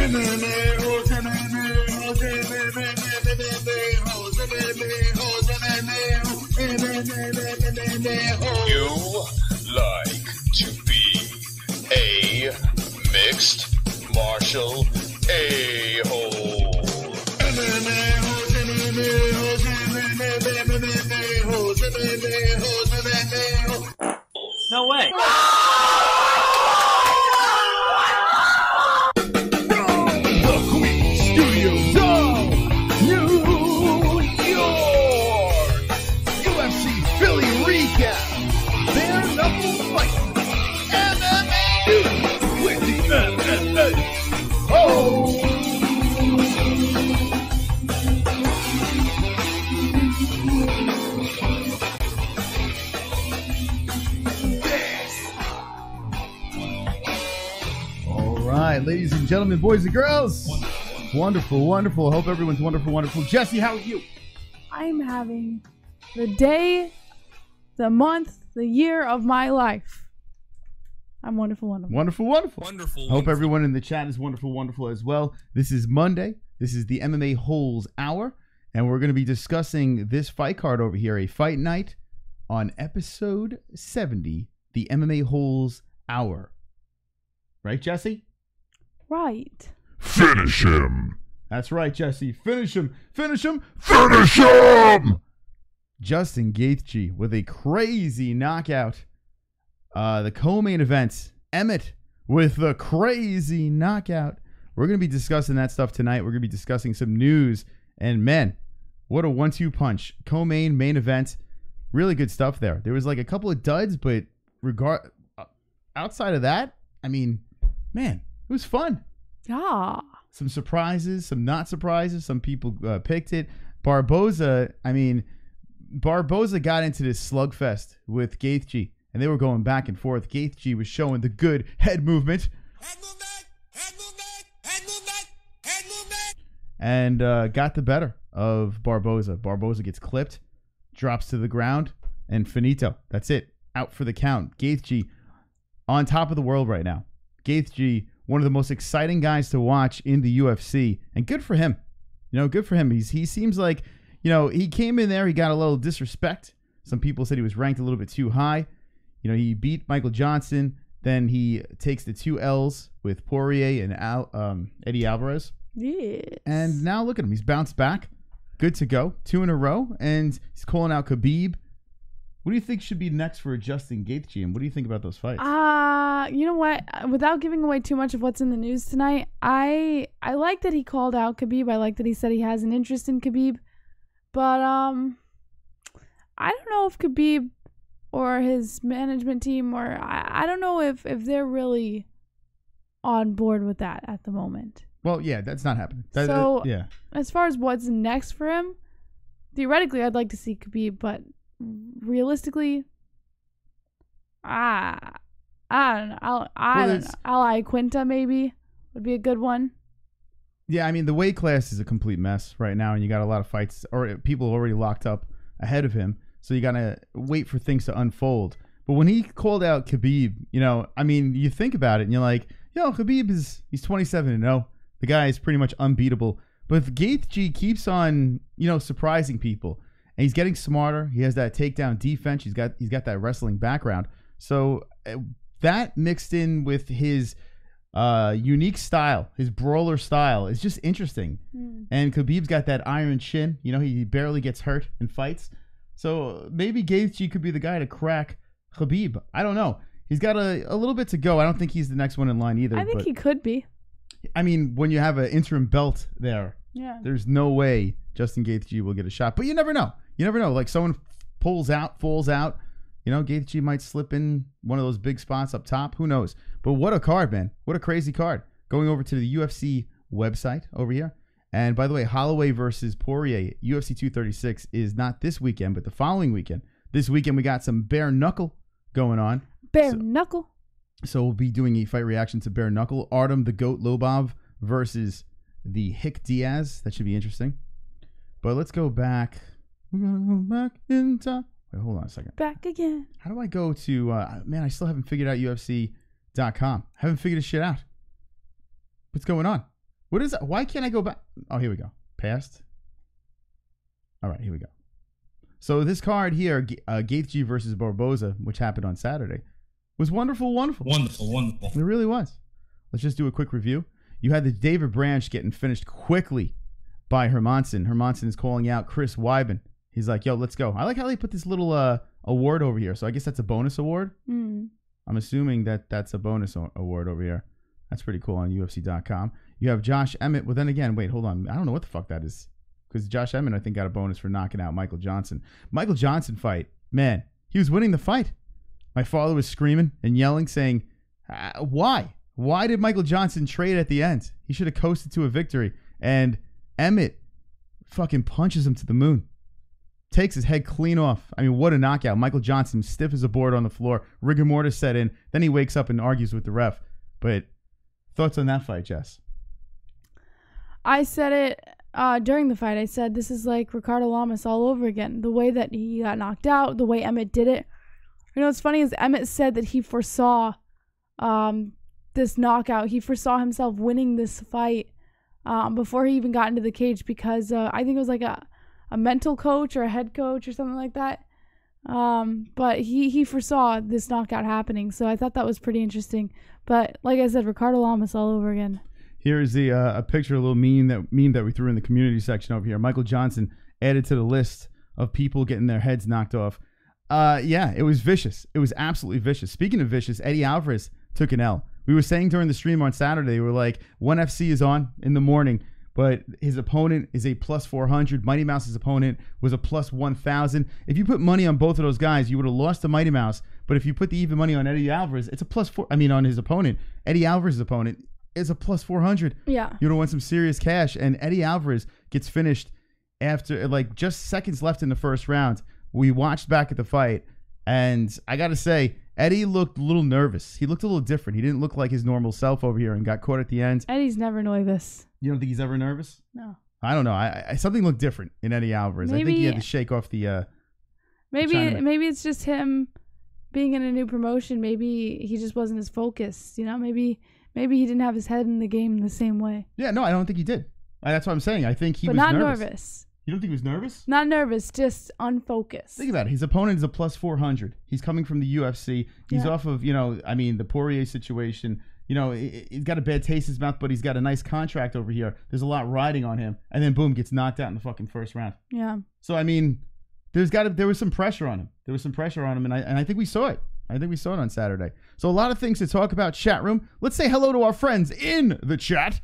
You like to be a mixed martial a-hole. No way. The Queen Studios of New York. UFC Philly recap. Bare knuckle fight. MMA news with the MMA-Holes. Ladies and gentlemen, boys and girls, wonderful, wonderful. Hope everyone's wonderful, wonderful. Jesse, how are you? I'm having the day, the month, the year of my life. I'm wonderful, wonderful. Wonderful, wonderful. Wonderful. Hope everyone in the chat is wonderful, wonderful as well. This is Monday. This is the MMA-Holes Hour, and we're going to be discussing this fight card over here, a fight night on episode 70, the MMA-Holes Hour. Right, Jesse? Right. Finish him. That's right, Jesse. Finish him. Finish him. Finish him. Justin Gaethje with a crazy knockout. The co-main event, Emmett with the crazy knockout. We're going to be discussing that stuff tonight. We're going to be discussing some news. And man, what a 1-2 punch. Co-main, main event. Really good stuff there. There was like a couple of duds, but outside of that, I mean, man, it was fun. Yeah. Some surprises, some not surprises. Some people picked it. Barboza got into this slugfest with Gaethje, and they were going back and forth. Gaethje was showing the good head movement. Head movement, head movement, head movement, head movement. And got the better of Barboza. Barboza gets clipped, drops to the ground, and finito. That's it. Out for the count. Gaethje on top of the world right now. Gaethje, one of the most exciting guys to watch in the UFC, and good for him. You know, good for him. He seems like, you know, he came in there, he got a little disrespect. Some people said he was ranked a little bit too high. You know, he beat Michael Johnson, then he takes the 2 L's with Poirier and Eddie Alvarez. Yes. And now look at him. He's bounced back. Good to go. 2 in a row, and he's calling out Khabib. What do you think should be next for Justin Gaethje, and what do you think about those fights? You know what? Without giving away too much of what's in the news tonight, I like that he called out Khabib. I like that he said he has an interest in Khabib. But I don't know if Khabib or his management team, or I don't know if they're really on board with that at the moment. Well, yeah, that's not happening. Yeah. As far as what's next for him, theoretically, I'd like to see Khabib, but realistically, I don't know. I don't know. Ali Quinta maybe would be a good one. Yeah, I mean, the weight class is a complete mess right now, and you got a lot of fights or people already locked up ahead of him, so you got to wait for things to unfold. But when he called out Khabib, you know, I mean, you think about it, and you're like, yo, Khabib he's 27-0. The guy is pretty much unbeatable. But if Gaethje keeps on, you know, surprising people, and he's getting smarter, he has that takedown defense. He's got that wrestling background. So that mixed in with his unique style, his brawler style, is just interesting. And Khabib's got that iron chin. You know, he barely gets hurt in fights. So maybe Gaethje could be the guy to crack Khabib. I don't know. He's got a little bit to go. I don't think he's the next one in line either. I think he could be. I mean, when you have an interim belt there, yeah, there's no way Justin Gaethje will get a shot. But you never know. You never know. Like someone falls out. You know, Gaethje might slip in one of those big spots up top. Who knows? But what a card, man. What a crazy card. Going over to the UFC website over here. And by the way, Holloway versus Poirier, UFC 236 is not this weekend, but the following weekend. This weekend, we got some bare knuckle going on. Knuckle. So we'll be doing a fight reaction to bare knuckle. Artem the Goat Lobov versus the Hick Diaz. That should be interesting. But let's go back. We're going to go back in time. Wait, hold on a second. Back again. How do I go to, man, I still haven't figured out UFC.com. Haven't figured this shit out. What's going on? What is that? Why can't I go back? Oh, here we go. Past. All right, here we go. So this card here, Gaethje versus Barboza, which happened on Saturday, was wonderful. Wonderful. It really was. Let's just do a quick review. You had the David Branch getting finished quickly by Hermanson. Hermanson is calling out Chris Weidman. He's like, yo, let's go. I like how they put this little award over here. So I guess that's a bonus award. I'm assuming that that's a bonus award over here. That's pretty cool on UFC.com. You have Josh Emmett. Well, then again, wait, hold on. I don't know what the fuck that is. Because Josh Emmett, I think, got a bonus for knocking out Michael Johnson. Michael Johnson fight, man, he was winning the fight. My father was screaming and yelling, saying, why? Why did Michael Johnson trade at the end? He should have coasted to a victory. And Emmett fucking punches him to the moon. Takes his head clean off. I mean, what a knockout. Michael Johnson, stiff as a board on the floor. Rigor mortis set in. Then he wakes up and argues with the ref. But thoughts on that fight, Jess? I said it during the fight. I said this is like Ricardo Lamas all over again. The way that he got knocked out, the way Emmett did it. You know what's funny is Emmett said that he foresaw this knockout. He foresaw himself winning this fight before he even got into the cage because I think it was like a mental coach or a head coach or something like that. But he foresaw this knockout happening. So I thought that was pretty interesting. But like I said, Ricardo Lamas all over again. Here's the a picture, a little meme that we threw in the community section over here. Michael Johnson added to the list of people getting their heads knocked off. Yeah, it was vicious. It was absolutely vicious. Speaking of vicious, Eddie Alvarez took an L. We were saying during the stream on Saturday, we were like, ONE FC is on in the morning, but his opponent is a plus 400. Mighty Mouse's opponent was a plus 1,000. If you put money on both of those guys, you would have lost to Mighty Mouse. But if you put the even money on Eddie Alvarez, it's a plus 4. I mean, on his opponent, Eddie Alvarez's opponent is a plus 400. Yeah. You would have won some serious cash. And Eddie Alvarez gets finished after like just seconds left in the first round. We watched back at the fight, and I got to say, Eddie looked a little nervous. He looked a little different. He didn't look like his normal self over here and got caught at the end. Eddie's never nervous. You don't think he's ever nervous? No. I don't know. I something looked different in Eddie Alvarez. I think he had to shake off the maybe it's just him being in a new promotion. Maybe he just wasn't as focused. You know, maybe he didn't have his head in the game the same way. Yeah, no, I don't think he did. That's what I'm saying. I think he was not nervous. You don't think he was nervous? Not nervous, just unfocused. Think about it. His opponent is a plus 400. He's coming from the UFC. He's off of, the Poirier situation. He's got a bad taste in his mouth, but he's got a nice contract over here. There's a lot riding on him. And then, boom, gets knocked out in the fucking first round. Yeah. So, I mean, there was some pressure on him. And I think we saw it. I think we saw it on Saturday. So, a lot of things to talk about. Chat room. Let's say hello to our friends in the chat.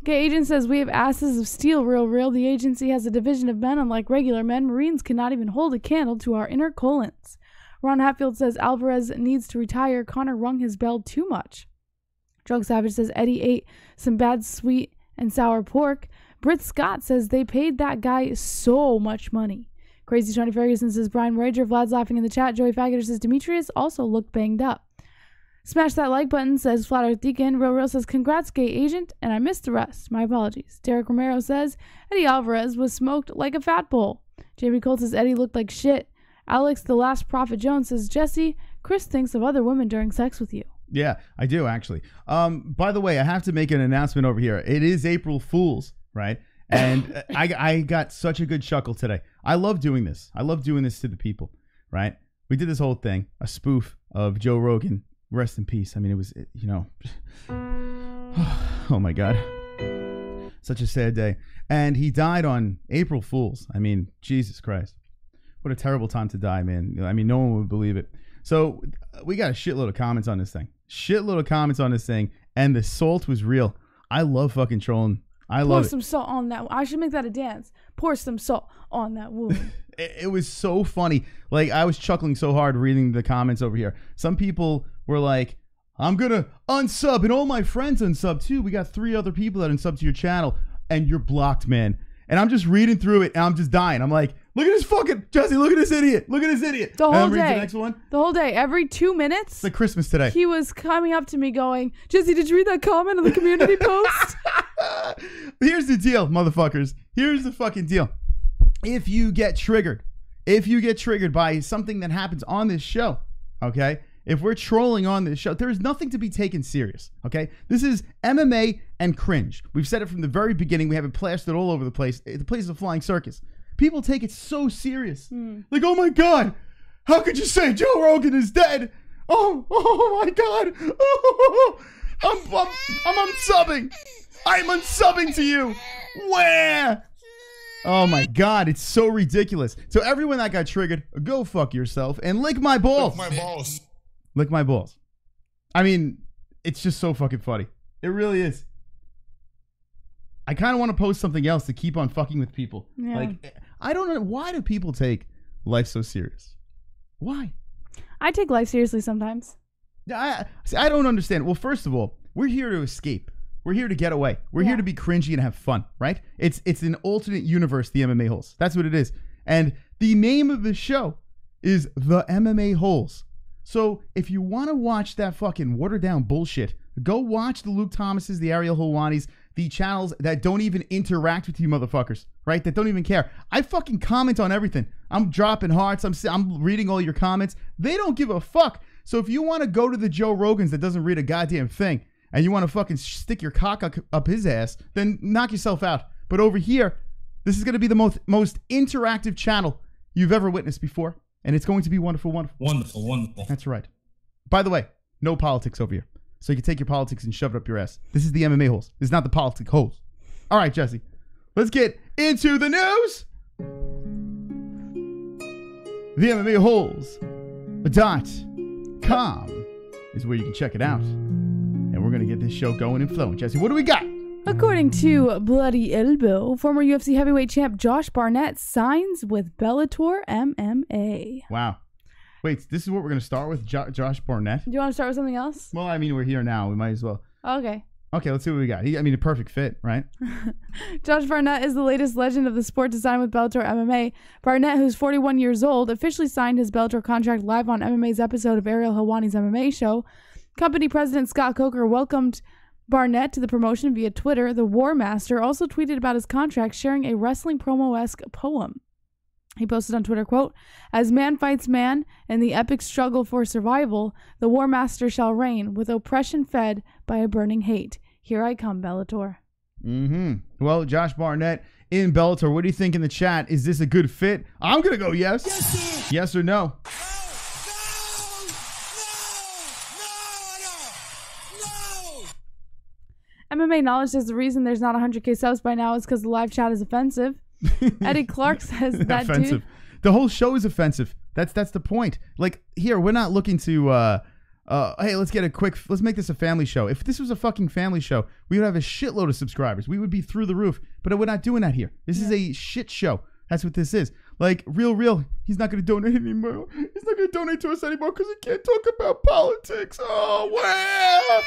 Gay Agent says, we have asses of steel, real. The agency has a division of men. Unlike regular men, Marines cannot even hold a candle to our inner colons. Ron Hatfield says, Alvarez needs to retire. Conor rung his bell too much. Drug Savage says, Eddie ate some bad sweet and sour pork. Britt Scott says, they paid that guy so much money. Crazy Tony Ferguson says, Brian Rager. Vlad's laughing in the chat. Joey Faggoter says, Demetrius also looked banged up. Smash that like button, says Flat Earth Deacon. Real says, congrats, Gay Agent, and I missed the rest. My apologies. Derek Romero says, Eddie Alvarez was smoked like a fat bull. Jamie Cole says, Eddie looked like shit. Alex, the Last Prophet Jones says, Jesse, Chris thinks of other women during sex with you. Yeah, I do, actually. By the way, I have to make an announcement over here. It is April Fool's, right? And I got such a good chuckle today. I love doing this. I love doing this to the people, right? We did this whole thing, a spoof of Joe Rogan. Rest in peace. I mean, it was, oh my God. Such a sad day. And he died on April Fool's. I mean, Jesus Christ. What a terrible time to die, man. I mean, no one would believe it. So we got a shitload of comments on this thing. And the salt was real. I love fucking trolling. I love it. Pour some salt on that. I should make that a dance. Pour some salt on that wound. It was so funny. Like, I was chuckling so hard reading the comments over here. Some people were like, I'm going to unsub, and all my friends unsub too. We got 3 other people that unsub to your channel, and you're blocked, man. And I'm just reading through it, and I'm just dying. I'm like, look at this fucking, Jesse, look at this idiot. Look at this idiot. The whole day. The next one. The whole day. Every 2 minutes. It's like Christmas today. He was coming up to me going, Jesse, did you read that comment on the community post? Here's the deal, motherfuckers. Here's the fucking deal. If you get triggered by something that happens on this show, okay, if we're trolling on this show, there is nothing to be taken serious, okay? This is MMA and cringe. We've said it from the very beginning. We have it plastered all over the place. The place is a flying circus. People take it so serious. Like, oh my God, how could you say Joe Rogan is dead? Oh my God. Oh, I'm unsubbing. I'm unsubbing to you. Where? Oh my God, it's so ridiculous. So everyone that got triggered, go fuck yourself and lick my balls. Lick my balls. Lick my balls. I mean, it's just so fucking funny. It really is. I kind of want to post something else to keep on fucking with people. Yeah. Like, I don't know. Why do people take life so serious? Why? I take life seriously sometimes. I don't understand. Well, first of all, we're here to escape. We're here to get away. We're here to be cringy and have fun, right? It's an alternate universe, the MMA Holes. That's what it is. And the name of the show is The MMA Holes. So if you want to watch that fucking watered down bullshit, go watch the Luke Thomases, the ARIEL HELWANIs, the channels that don't even interact with you motherfuckers, right? That don't even care. I fucking comment on everything. I'm dropping hearts. I'm reading all your comments. They don't give a fuck. So if you want to go to the Joe Rogans that doesn't read a goddamn thing and you want to fucking stick your cock up his ass, then knock yourself out. But over here, this is going to be the most interactive channel you've ever witnessed before. And it's going to be wonderful, wonderful. Wonderful, wonderful. That's right. By the way, no politics over here. So you can take your politics and shove it up your ass. This is the MMA Holes. This is not the politic holes. All right, Jesse. Let's get into the news. The MMA Holes.com is where you can check it out. And we're going to get this show going and flowing. Jesse, what do we got? According to Bloody Elbow, former UFC heavyweight champ Josh Barnett signs with Bellator MMA. Wow. Wait, this is what we're going to start with, Josh Barnett? Do you want to start with something else? Well, I mean, we're here now. We might as well. Okay. Okay, let's see what we got. A perfect fit, right? Josh Barnett is the latest legend of the sport to sign with Bellator MMA. Barnett, who's 41 years old, officially signed his Bellator contract live on MMA's episode of ARIEL HELWANI's MMA show. Company president Scott Coker welcomed Barnett to the promotion via Twitter. The War Master also tweeted about his contract, sharing a wrestling promo-esque poem. He posted on Twitter, quote, "As man fights man in the epic struggle for survival, the War Master shall reign, with oppression fed by a burning hate. Here I come, Bellator." Well, Josh Barnett in Bellator. What do you think in the chat? Is this a good fit? I'm going to go yes. Yes, Yes or no? MMA Knowledge says the reason there's not 100K subs by now is because the live chat is offensive. Eddie Clark says that offensive. dude. The whole show is offensive. That's the point. Like, here, we're not looking to, hey, let's make this a family show. If this was a fucking family show, we would have a shitload of subscribers. We would be through the roof. But we're not doing that here. This is a shit show. That's what this is. Like, Real, he's not going to donate anymore. He's not going to donate to us anymore because he can't talk about politics. Oh, where?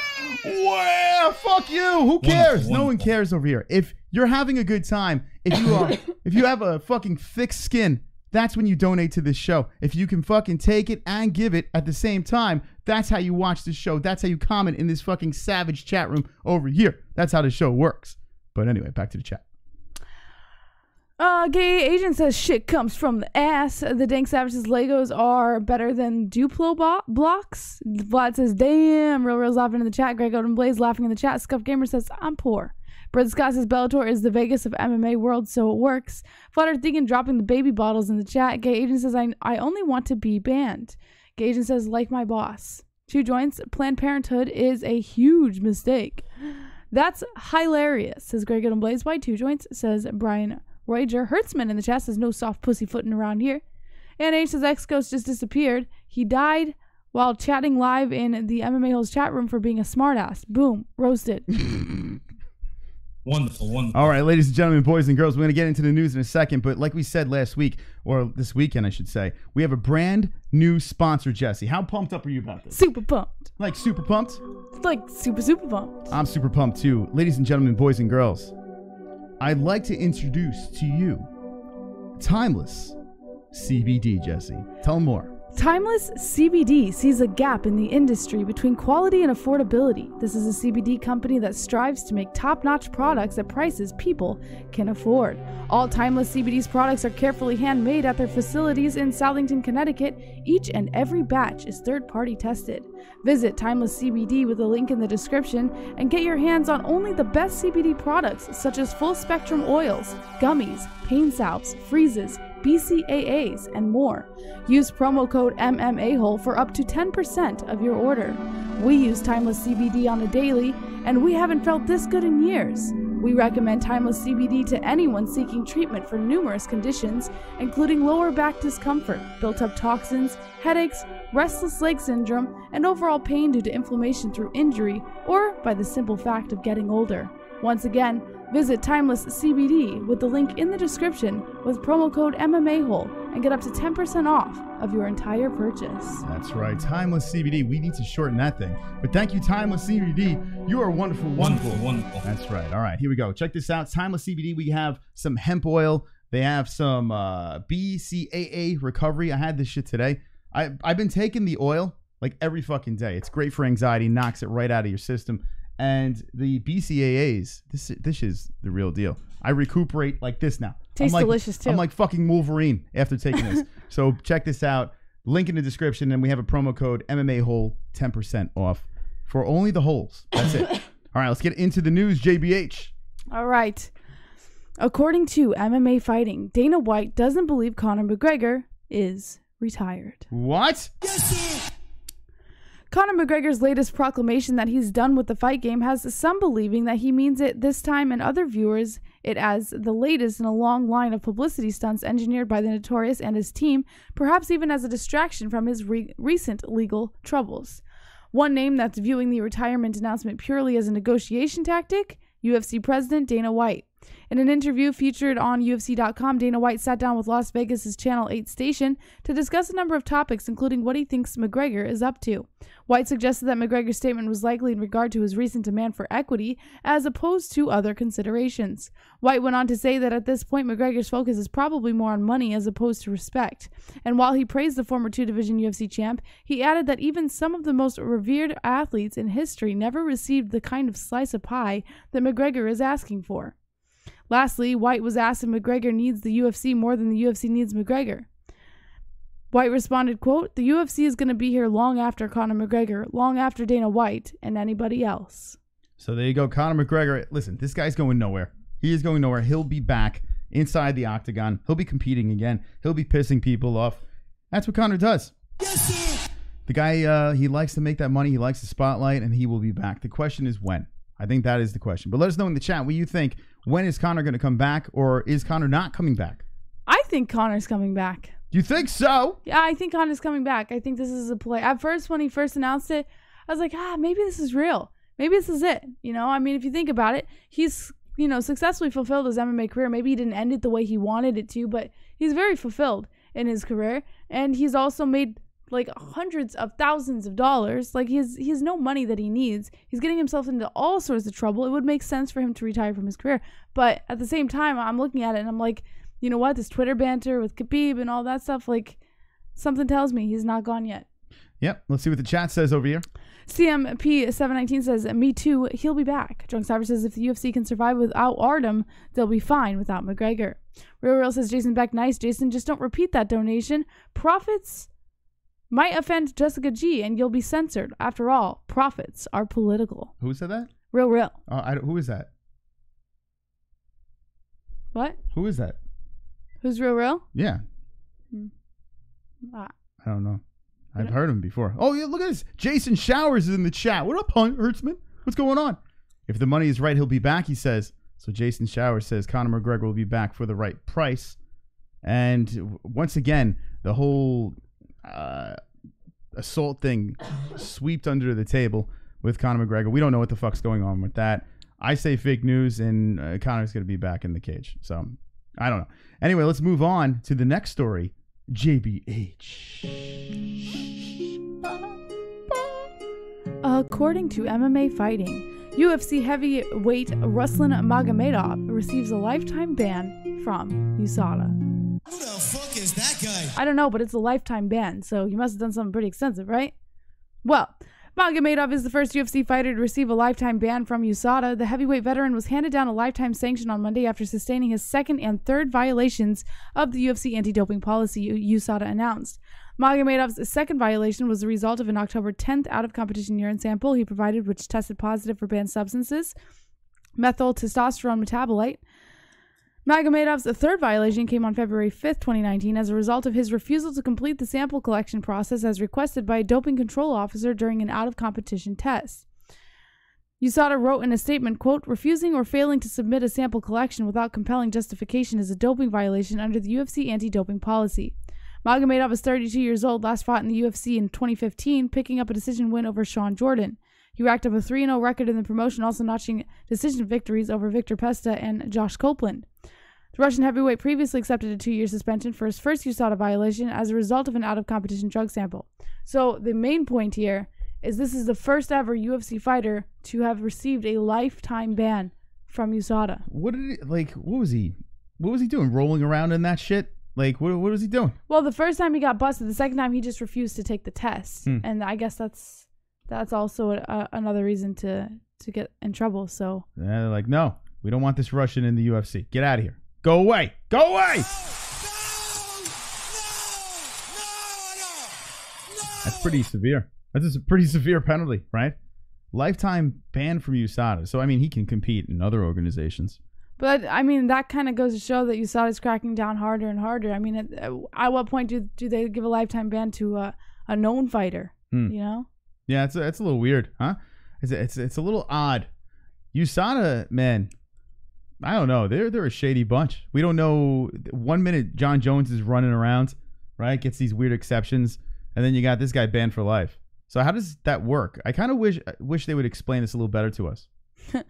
Fuck you. Who cares? No one cares over here. If you're having a good time, if you have a fucking thick skin, that's when you donate to this show. If you can fucking take it and give it at the same time, that's how you watch this show. That's how you comment in this fucking savage chat room over here. That's how the show works. But anyway, back to the chat. Gay Agent says shit comes from the ass. The Dank Savage's Legos are better than Duplo blocks. Vlad says, damn. Real's laughing in the chat. Greg Odin Blaze laughing in the chat. Scuff Gamer says, I'm poor. Brett Scott says Bellator is the Vegas of MMA world, so it works. Flutter Deegan dropping the baby bottles in the chat. Gay Agent says, I only want to be banned. Gay Agent says, like my boss. Two Joints, Planned Parenthood is a huge mistake. That's hilarious, says Greg Odin Blaze. Why Two Joints, says Brian Roger. Hertzman in the chat says no soft pussy footing around here. And H says X-Ghost just disappeared. He died while chatting live in the MMA Holes chat room for being a smartass. Boom. Roasted. Wonderful. All right, ladies and gentlemen, boys and girls, we're going to get into the news in a second. But like we said last week, or this weekend, I should say, we have a brand new sponsor, Jesse. How pumped up are you about this? Super pumped. Like super pumped? Like super pumped. I'm super pumped too. Ladies and gentlemen, boys and girls, I'd like to introduce to you Timeless CBD, Jesse. Tell them more. Timeless CBD sees a gap in the industry between quality and affordability. This is a CBD company that strives to make top-notch products at prices people can afford. All Timeless CBD's products are carefully handmade at their facilities in Southington, Connecticut. Each and every batch is third-party tested. Visit Timeless CBD with a link in the description and get your hands on only the best CBD products such as full-spectrum oils, gummies, pain salves, freezes, BCAAs, and more. Use promo code MMA-Hole for up to 10% of your order. We use Timeless CBD on a daily, and we haven't felt this good in years. We recommend Timeless CBD to anyone seeking treatment for numerous conditions, including lower back discomfort, built-up toxins, headaches, restless leg syndrome, and overall pain due to inflammation through injury or by the simple fact of getting older. Once again, visit Timeless CBD with the link in the description with promo code MMA-Hole and get up to 10% off of your entire purchase. That's right, Timeless CBD. We need to shorten that thing. But thank you, Timeless CBD. You are wonderful, wonderful. Wonderful. That's right. All right, here we go. Check this out. Timeless CBD. We have some hemp oil. They have some BCAA recovery. I had this shit today. I've been taking the oil like every fucking day. It's great for anxiety. Knocks it right out of your system. And the BCAAs, this is the real deal. I recuperate like this now. Tastes delicious too. I'm like fucking Wolverine after taking this. So check this out. Link in the description, and we have a promo code MMA-Hole, 10% off for only the holes. That's it. All right, let's get into the news, JBH. All right. According to MMA Fighting, Dana White doesn't believe Conor McGregor is retired. What? Yes, sir. Conor McGregor's latest proclamation that he's done with the fight game has some believing that he means it this time, and other viewers it as the latest in a long line of publicity stunts engineered by the Notorious and his team, perhaps even as a distraction from his recent legal troubles. One name that's viewing the retirement announcement purely as a negotiation tactic, UFC President Dana White. In an interview featured on UFC.com, Dana White sat down with Las Vegas' Channel 8 station to discuss a number of topics, including what he thinks McGregor is up to. White suggested that McGregor's statement was likely in regard to his recent demand for equity, as opposed to other considerations. White went on to say that at this point, McGregor's focus is probably more on money as opposed to respect. And while he praised the former two-division UFC champ, he added that even some of the most revered athletes in history never received the kind of slice of pie that McGregor is asking for. Lastly, White was asked if McGregor needs the UFC more than the UFC needs McGregor. White responded, quote, "The UFC is going to be here long after Conor McGregor, long after Dana White, and anybody else." So there you go, Conor McGregor. Listen, this guy's going nowhere. He is going nowhere. He'll be back inside the octagon. He'll be competing again. He'll be pissing people off. That's what Conor does. Yes, sir. The guy, he likes to make that money. He likes the spotlight, and he will be back. The question is when. I think that is the question. But let us know in the chat what you think. When is Conor going to come back, or is Conor not coming back? I think Conor's coming back. You think so? Yeah, I think Conor's coming back. I think this is a play. At first, when he first announced it, I was like, maybe this is real. Maybe this is it. You know, I mean, if you think about it, he's, successfully fulfilled his MMA career. Maybe he didn't end it the way he wanted it to, but he's very fulfilled in his career. And he's also made like hundreds of thousands of dollars. Like he has no money that he needs. He's getting himself into all sorts of trouble. It would make sense for him to retire from his career. But at the same time, I'm looking at it and I'm like, you know what? This Twitter banter with Khabib and all that stuff, like something tells me he's not gone yet. Yep. Let's see what the chat says over here. CMP719 says, "Me too, he'll be back." Drunk Cyber says, "If the UFC can survive without Artem, they'll be fine without McGregor." Real says, "Jason Beck, nice. Jason, just don't repeat that donation. Profits might offend Jessica G and you'll be censored. After all, profits are political." Who said that? Real. Who is that? What? Who is that? Who's Real? Yeah. I don't know. I've heard him before. Oh, yeah, look at this. Jason Showers is in the chat. What up, Hertzman? What's going on? If the money is right, he'll be back, he says. So Jason Showers says Conor McGregor will be back for the right price. And once again, the whole assault thing swept under the table with Conor McGregor. We don't know what the fuck's going on with that. I say fake news, and Conor's going to be back in the cage. So I don't know. Anyway, let's move on to the next story. JBH. According to MMA Fighting, UFC heavyweight Ruslan Magomedov receives a lifetime ban from USADA. Who the fuck is that guy? I don't know, but it's a lifetime ban, so he must have done something pretty extensive, right? Well, Magomedov is the first UFC fighter to receive a lifetime ban from USADA. The heavyweight veteran was handed down a lifetime sanction on Monday after sustaining his second and third violations of the UFC anti-doping policy, USADA announced. Magomedov's second violation was the result of an October 10th out-of-competition urine sample he provided, which tested positive for banned substances, methyl testosterone metabolite. Magomedov's third violation came on February 5th, 2019, as a result of his refusal to complete the sample collection process as requested by a doping control officer during an out-of-competition test. USADA wrote in a statement, quote, refusing or failing to submit a sample collection without compelling justification is a doping violation under the UFC anti-doping policy. Magomedov is 32 years old, last fought in the UFC in 2015, picking up a decision win over Sean Jordan. He racked up a 3-0 record in the promotion, also notching decision victories over Victor Pesta and Josh Copeland. The Russian heavyweight previously accepted a 2-year suspension for his first USADA violation as a result of an out-of-competition drug sample. So the main point here is this is the first ever UFC fighter to have received a lifetime ban from USADA. What was he doing? Rolling around in that shit? Like, what was he doing? Well, the first time he got busted. The second time he just refused to take the test. And I guess that's also another reason to get in trouble. So yeah, they're like, no, we don't want this Russian in the UFC. Get out of here. Go away. Go away. No! That's pretty severe. That's a pretty severe penalty, right? Lifetime ban from USADA. So, I mean, he can compete in other organizations. But, I mean, that kind of goes to show that USADA is cracking down harder and harder. I mean, at what point do they give a lifetime ban to a known fighter, you know? Yeah, it's a little weird, huh? It's a little odd. USADA, man, I don't know. They're a shady bunch. We don't know. 1 minute John Jones is running around, right? Gets these weird exceptions, and then you got this guy banned for life. So how does that work? I kind of wish they would explain this a little better to us.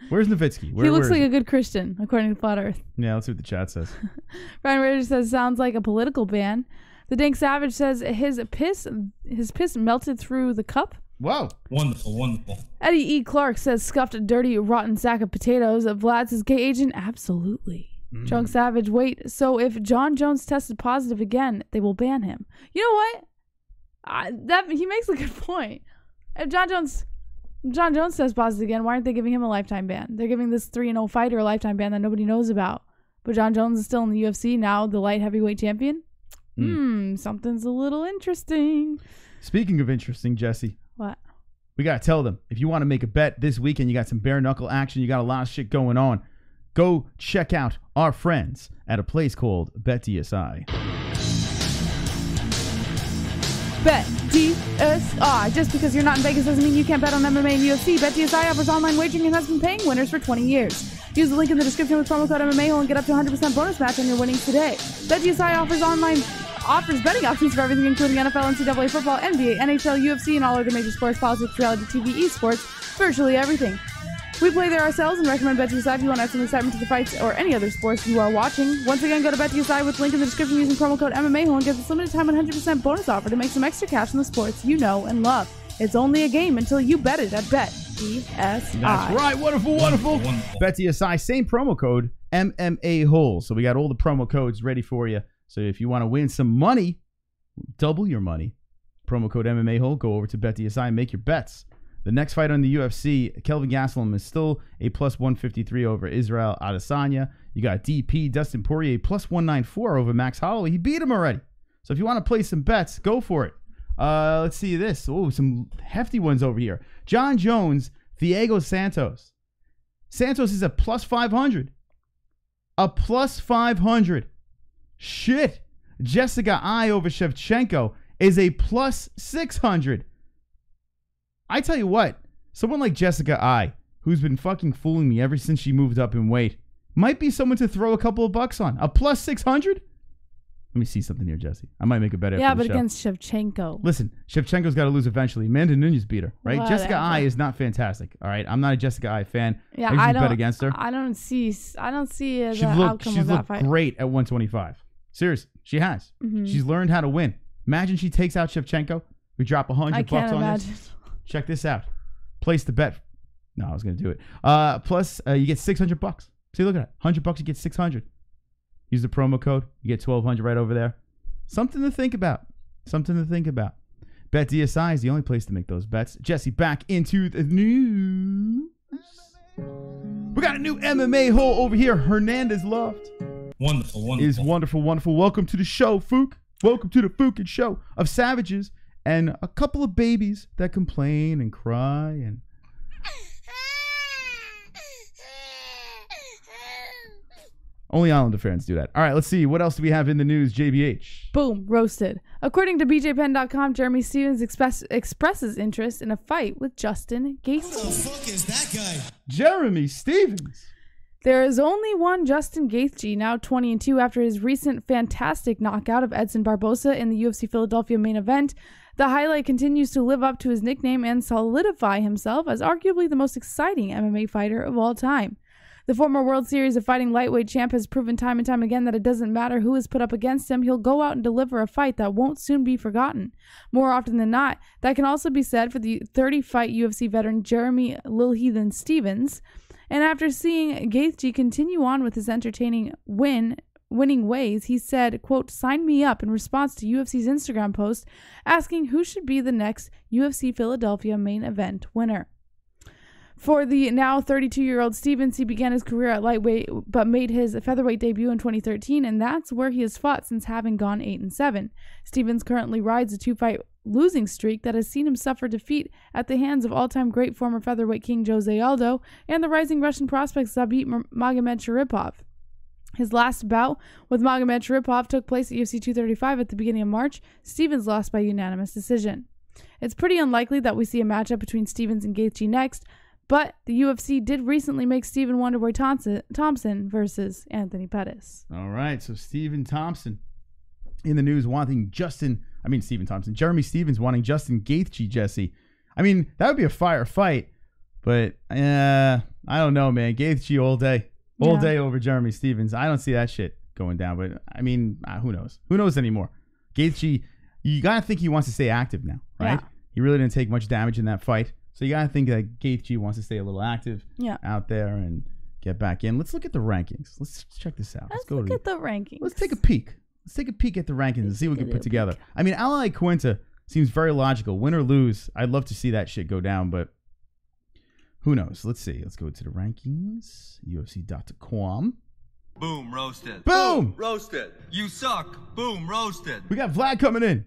Where's Nowitzki? He looks like a good Christian, according to Flat Earth. Yeah, let's see what the chat says. Ryan Rader says, sounds like a political ban. The Dank Savage says his piss melted through the cup. Whoa. Wonderful, wonderful. Eddie E. Clark says, scuffed a dirty, rotten sack of potatoes. Vlad says, gay agent? Absolutely. Drunk Savage, wait, so if John Jones tested positive again, they will ban him. You know what? He makes a good point. If John Jones says positive again, why aren't they giving him a lifetime ban? They're giving this 3-0 fighter a lifetime ban that nobody knows about. But John Jones is still in the UFC, now the light heavyweight champion. Something's a little interesting. Speaking of interesting, Jesse. What? We got to tell them, if you want to make a bet this weekend, you got some bare knuckle action, you got a lot of shit going on, go check out our friends at a place called BetDSI. BetDSI. Just because you're not in Vegas doesn't mean you can't bet on MMA and UFC. BetDSI offers online wagering and has been paying winners for 20 years. Use the link in the description with promo code MMA-Hole and get up to 100% bonus match on your winnings today. BetDSI offers betting options for everything, including NFL, NCAA football, NBA, NHL, UFC, and all other major sports, politics, reality TV, esports, virtually everything. We play there ourselves and recommend BetDSI if you want to add some excitement to the fights or any other sports you are watching. Once again, go to BetDSI with link in the description using promo code MMA-Hole and get this limited time 100% bonus offer to make some extra cash in the sports you know and love. It's only a game until you bet it at BetDSI. That's right. Wonderful. BetDSI, same promo code, MMA-Holes. So we got all the promo codes ready for you. So if you want to win some money, double your money, promo code MMA-Hole, go over to BetDSI and make your bets. The next fight on the UFC, Kelvin Gastelum is still a plus 153 over Israel Adesanya. You got DP, Dustin Poirier, plus 194 over Max Holloway. He beat him already. So if you want to play some bets, go for it. Let's see this. Oh, some hefty ones over here. John Jones, Thiago Santos. Santos is a plus 500. A plus 500. Shit. Jessica I over Shevchenko is a plus 600. I tell you what, someone like Jessica I, who's been fucking fooling me ever since she moved up in weight, might be someone to throw a couple of bucks on. A plus 600? Let me see something here, Jesse. I might make a bet after the show. Yeah, but against Shevchenko. Listen, Shevchenko's got to lose eventually. Amanda Nunes beat her, right? Whatever. Jessica I is not fantastic, all right? I'm not a Jessica I fan. Yeah, I usually bet against her. I don't see the outcome of that fight. She's looked great at 125. Seriously, she has. Mm-hmm. She's learned how to win. Imagine she takes out Shevchenko. We drop $100 on I can't imagine. this. Check this out. Place the bet. No, I was going to do it. Plus, you get $600. See, look at that. $100, you get 600. Use the promo code. You get 1,200 right over there. Something to think about. Something to think about. BetDSI is the only place to make those bets. Jesse, back into the news. We got a new MMA hole over here. Hernandez Loft. Wonderful, wonderful. Is wonderful, wonderful. Welcome to the show, Fook. Welcome to the Fookin' Show of savages and a couple of babies that complain and cry and... Only Islander fans do that. All right, let's see. What else do we have in the news, JBH? Boom, roasted. According to BJPenn.com, Jeremy Stevens expresses interest in a fight with Justin Gaethje. Who the fuck is that guy? Jeremy Stevens. There is only one Justin Gaethje, now 20-2, after his recent fantastic knockout of Edson Barboza in the UFC Philadelphia main event. The highlight continues to live up to his nickname and solidify himself as arguably the most exciting MMA fighter of all time. The former World Series of Fighting lightweight champ has proven time and time again that it doesn't matter who is put up against him, he'll go out and deliver a fight that won't soon be forgotten. More often than not, that can also be said for the 30-fight UFC veteran Jeremy Lil Heathen Stevens. And after seeing Gaethje continue on with his entertaining winning ways, he said, quote, "Sign me up," in response to UFC's Instagram post asking who should be the next UFC Philadelphia main event winner. For the now 32-year-old Stevens, he began his career at lightweight but made his featherweight debut in 2013, and that's where he has fought since having gone 8-7. Stevens currently rides a 2-fight losing streak that has seen him suffer defeat at the hands of all-time great former featherweight king Jose Aldo and the rising Russian prospect Zabit Magomedsharipov. His last bout with Magomedsharipov took place at UFC 235 at the beginning of March. Stevens lost by unanimous decision. It's pretty unlikely that we see a matchup between Stevens and Gaethje next, but the UFC did recently make Stephen Wonderboy Thompson versus Anthony Pettis. All right, so Stephen Thompson in the news wanting Jeremy Stevens wanting Justin Gaethje, Jesse. I mean, that would be a fire fight, but I don't know, man. Gaethje all day. All day over Jeremy Stevens. I don't see that shit going down, but I mean, who knows? Who knows anymore? Gaethje, you got to think he wants to stay active now, right? Yeah. He really didn't take much damage in that fight. So you got to think that Gaethje wants to stay a little active out there and get back in. Let's look at the rankings. Let's check this out. Let's look at the rankings. Let's take a peek. Let's take a peek at the rankings and see what we can put together. I mean, Ally Quinta seems very logical. Win or lose, I'd love to see that shit go down, but who knows? Let's see. Let's go to the rankings. UFC.com. Boom, roasted. Boom! Roasted. You suck. Boom, roasted. We got Vlad coming in.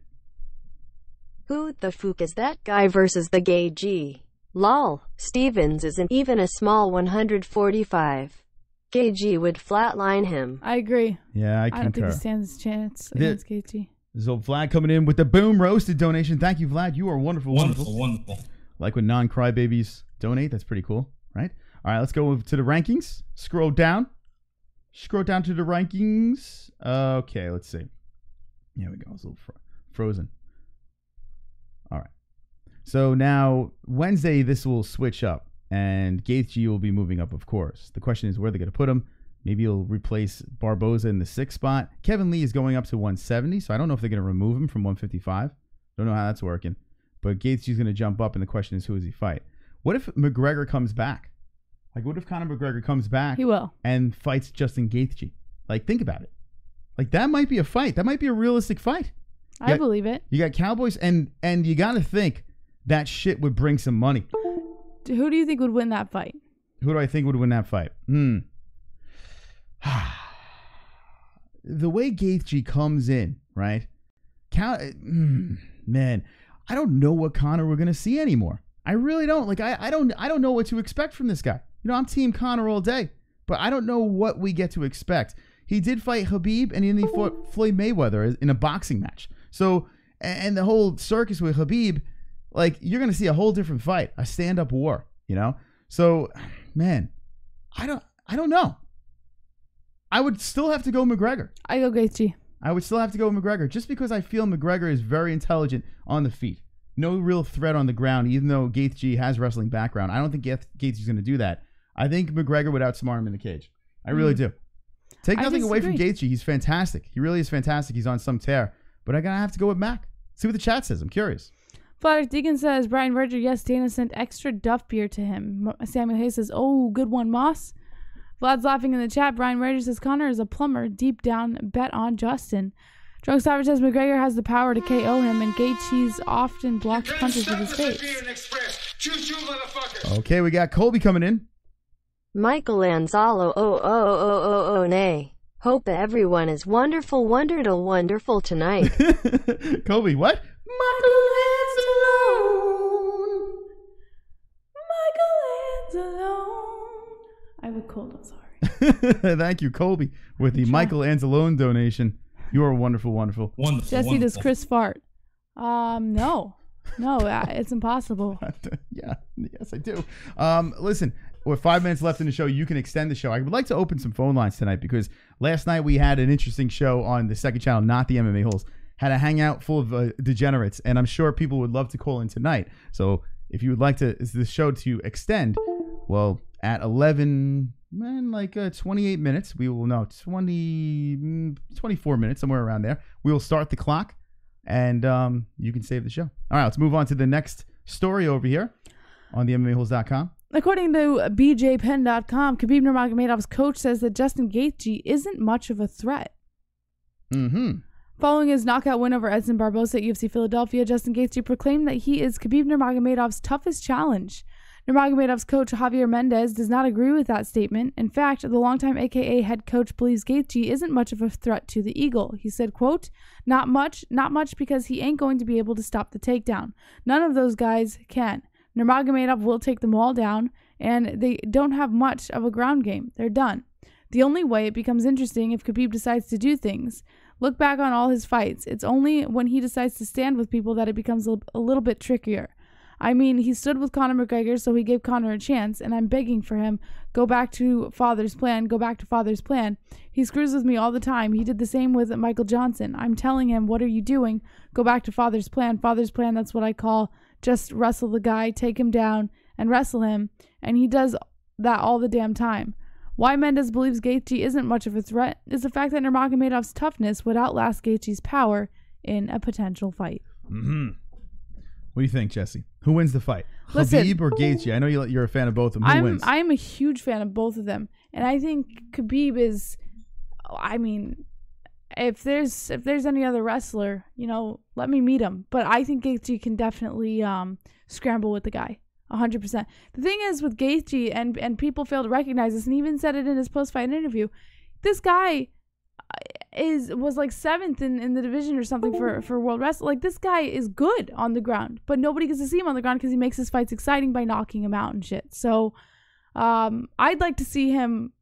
Who the fuck is that guy versus the gay G? Lol. Stevens isn't even a small 145. Gay G would flatline him. I agree. Yeah, I don't think concur. he stands a chance against Gaethje. So Vlad coming in with the boom roasted donation. Thank you, Vlad. You are wonderful, wonderful. Wonderful. Like when non-crybabies donate. That's pretty cool, right? All right, let's go to the rankings. Scroll down. Scroll down to the rankings. Okay, let's see. Here we go. It's a little frozen. All right. So now, Wednesday, this will switch up, and Gaethje will be moving up, of course. The question is where they're going to put him. Maybe he'll replace Barboza in the 6th spot. Kevin Lee is going up to 170, so I don't know if they're going to remove him from 155. Don't know how that's working. But Gaethje's going to jump up, and the question is who does he fight? What if McGregor comes back? Like, what if Conor McGregor comes back? He will. And fights Justin Gaethje? Like, think about it. Like, that might be a fight. That might be a realistic fight. I believe it. You got Cowboys, and you got to think that shit would bring some money. Who do you think would win that fight? Who do I think would win that fight? The way Gaethje comes in, right? Man, I don't know what Conor we're gonna see anymore. I really don't. Like, I don't know what to expect from this guy. You know, I'm Team Conor all day, but I don't know what we get to expect. He did fight Khabib, and then he fought Floyd Mayweather in a boxing match. So, and the whole circus with Khabib, like, you're gonna see a whole different fight, a stand-up war. You know. So, man, I don't know. I would still have to go McGregor. I go Gaethje. I would still have to go McGregor just because I feel McGregor is very intelligent on the feet. No real threat on the ground, even though Gaethje has wrestling background. I don't think Gaethje's going to do that. I think McGregor would outsmart him in the cage. I really do. Take nothing away from Gaethje. He's fantastic. He really is fantastic. He's on some tear. But I'm going to have to go with Mac. See what the chat says. I'm curious. Flatter Deacon says, Brian Verger, yes, Dana sent extra Duff beer to him. Samuel Hayes says, oh, good one, Moss. Vlad's laughing in the chat. Brian Ryder says Conor is a plumber. Deep down, bet on Justin. Drunk Savage says McGregor has the power to KO him, and Gaethje often blocks punches with his face. Okay, we got Colby coming in. Michael Anzalo, nay. Hope everyone is wonderful tonight. Colby, what? I have a cold, I'm sorry. Thank you, Colby, with the Michael Anzalone donation. You are wonderful. Jesse, does Chris fart? No, it's impossible. Yes, I do. Listen, with 5 minutes left in the show, you can extend the show. I would like to open some phone lines tonight because last night we had an interesting show on the second channel, not the MMA Holes. Had a hangout full of degenerates, and I'm sure people would love to call in tonight. So if you would like the show to extend, well, at 11, 28 minutes, we will know 24 minutes, somewhere around there. We will start the clock, and you can save the show. All right, let's move on to the next story over here on the MMAHoles.com. According to BJPenn.com, Khabib Nurmagomedov's coach says that Justin Gaethje isn't much of a threat. Following his knockout win over Edson Barboza at UFC Philadelphia, Justin Gaethje proclaimed that he is Khabib Nurmagomedov's toughest challenge. Nurmagomedov's coach Javier Mendez does not agree with that statement. In fact, the longtime AKA head coach believes Gaethje isn't much of a threat to the Eagle. He said, quote, not much because he ain't going to be able to stop the takedown. None of those guys can. Nurmagomedov will take them all down, and they don't have much of a ground game. They're done. The only way it becomes interesting if Khabib decides to do things. Look back on all his fights. It's only when he decides to stand with people that it becomes a little bit trickier. I mean, he stood with Conor McGregor, so he gave Conor a chance, and I'm begging for him, go back to father's plan. He screws with me all the time. He did the same with Michael Johnson. I'm telling him, what are you doing? Go back to father's plan. Father's plan, that's what I call just wrestle the guy, take him down, and wrestle him, and he does that all the damn time. Why Mendez believes Gaethje isn't much of a threat is the fact that Nurmagomedov's toughness would outlast Gaethje's power in a potential fight. What do you think, Jesse? Who wins the fight? Listen, Khabib or Gaethje? I know you're a fan of both of them. Who wins? I'm a huge fan of both of them. And I think Khabib is, I mean, if there's any other wrestler, let me meet him. But I think Gaethje can definitely scramble with the guy. 100%. The thing is with Gaethje, and people fail to recognize this, and he even said it in his post-fight interview, this guy was like 7th in the division or something for World Wrestling. Like, this guy is good on the ground, but nobody gets to see him on the ground because he makes his fights exciting by knocking him out and shit. So I'd like to see him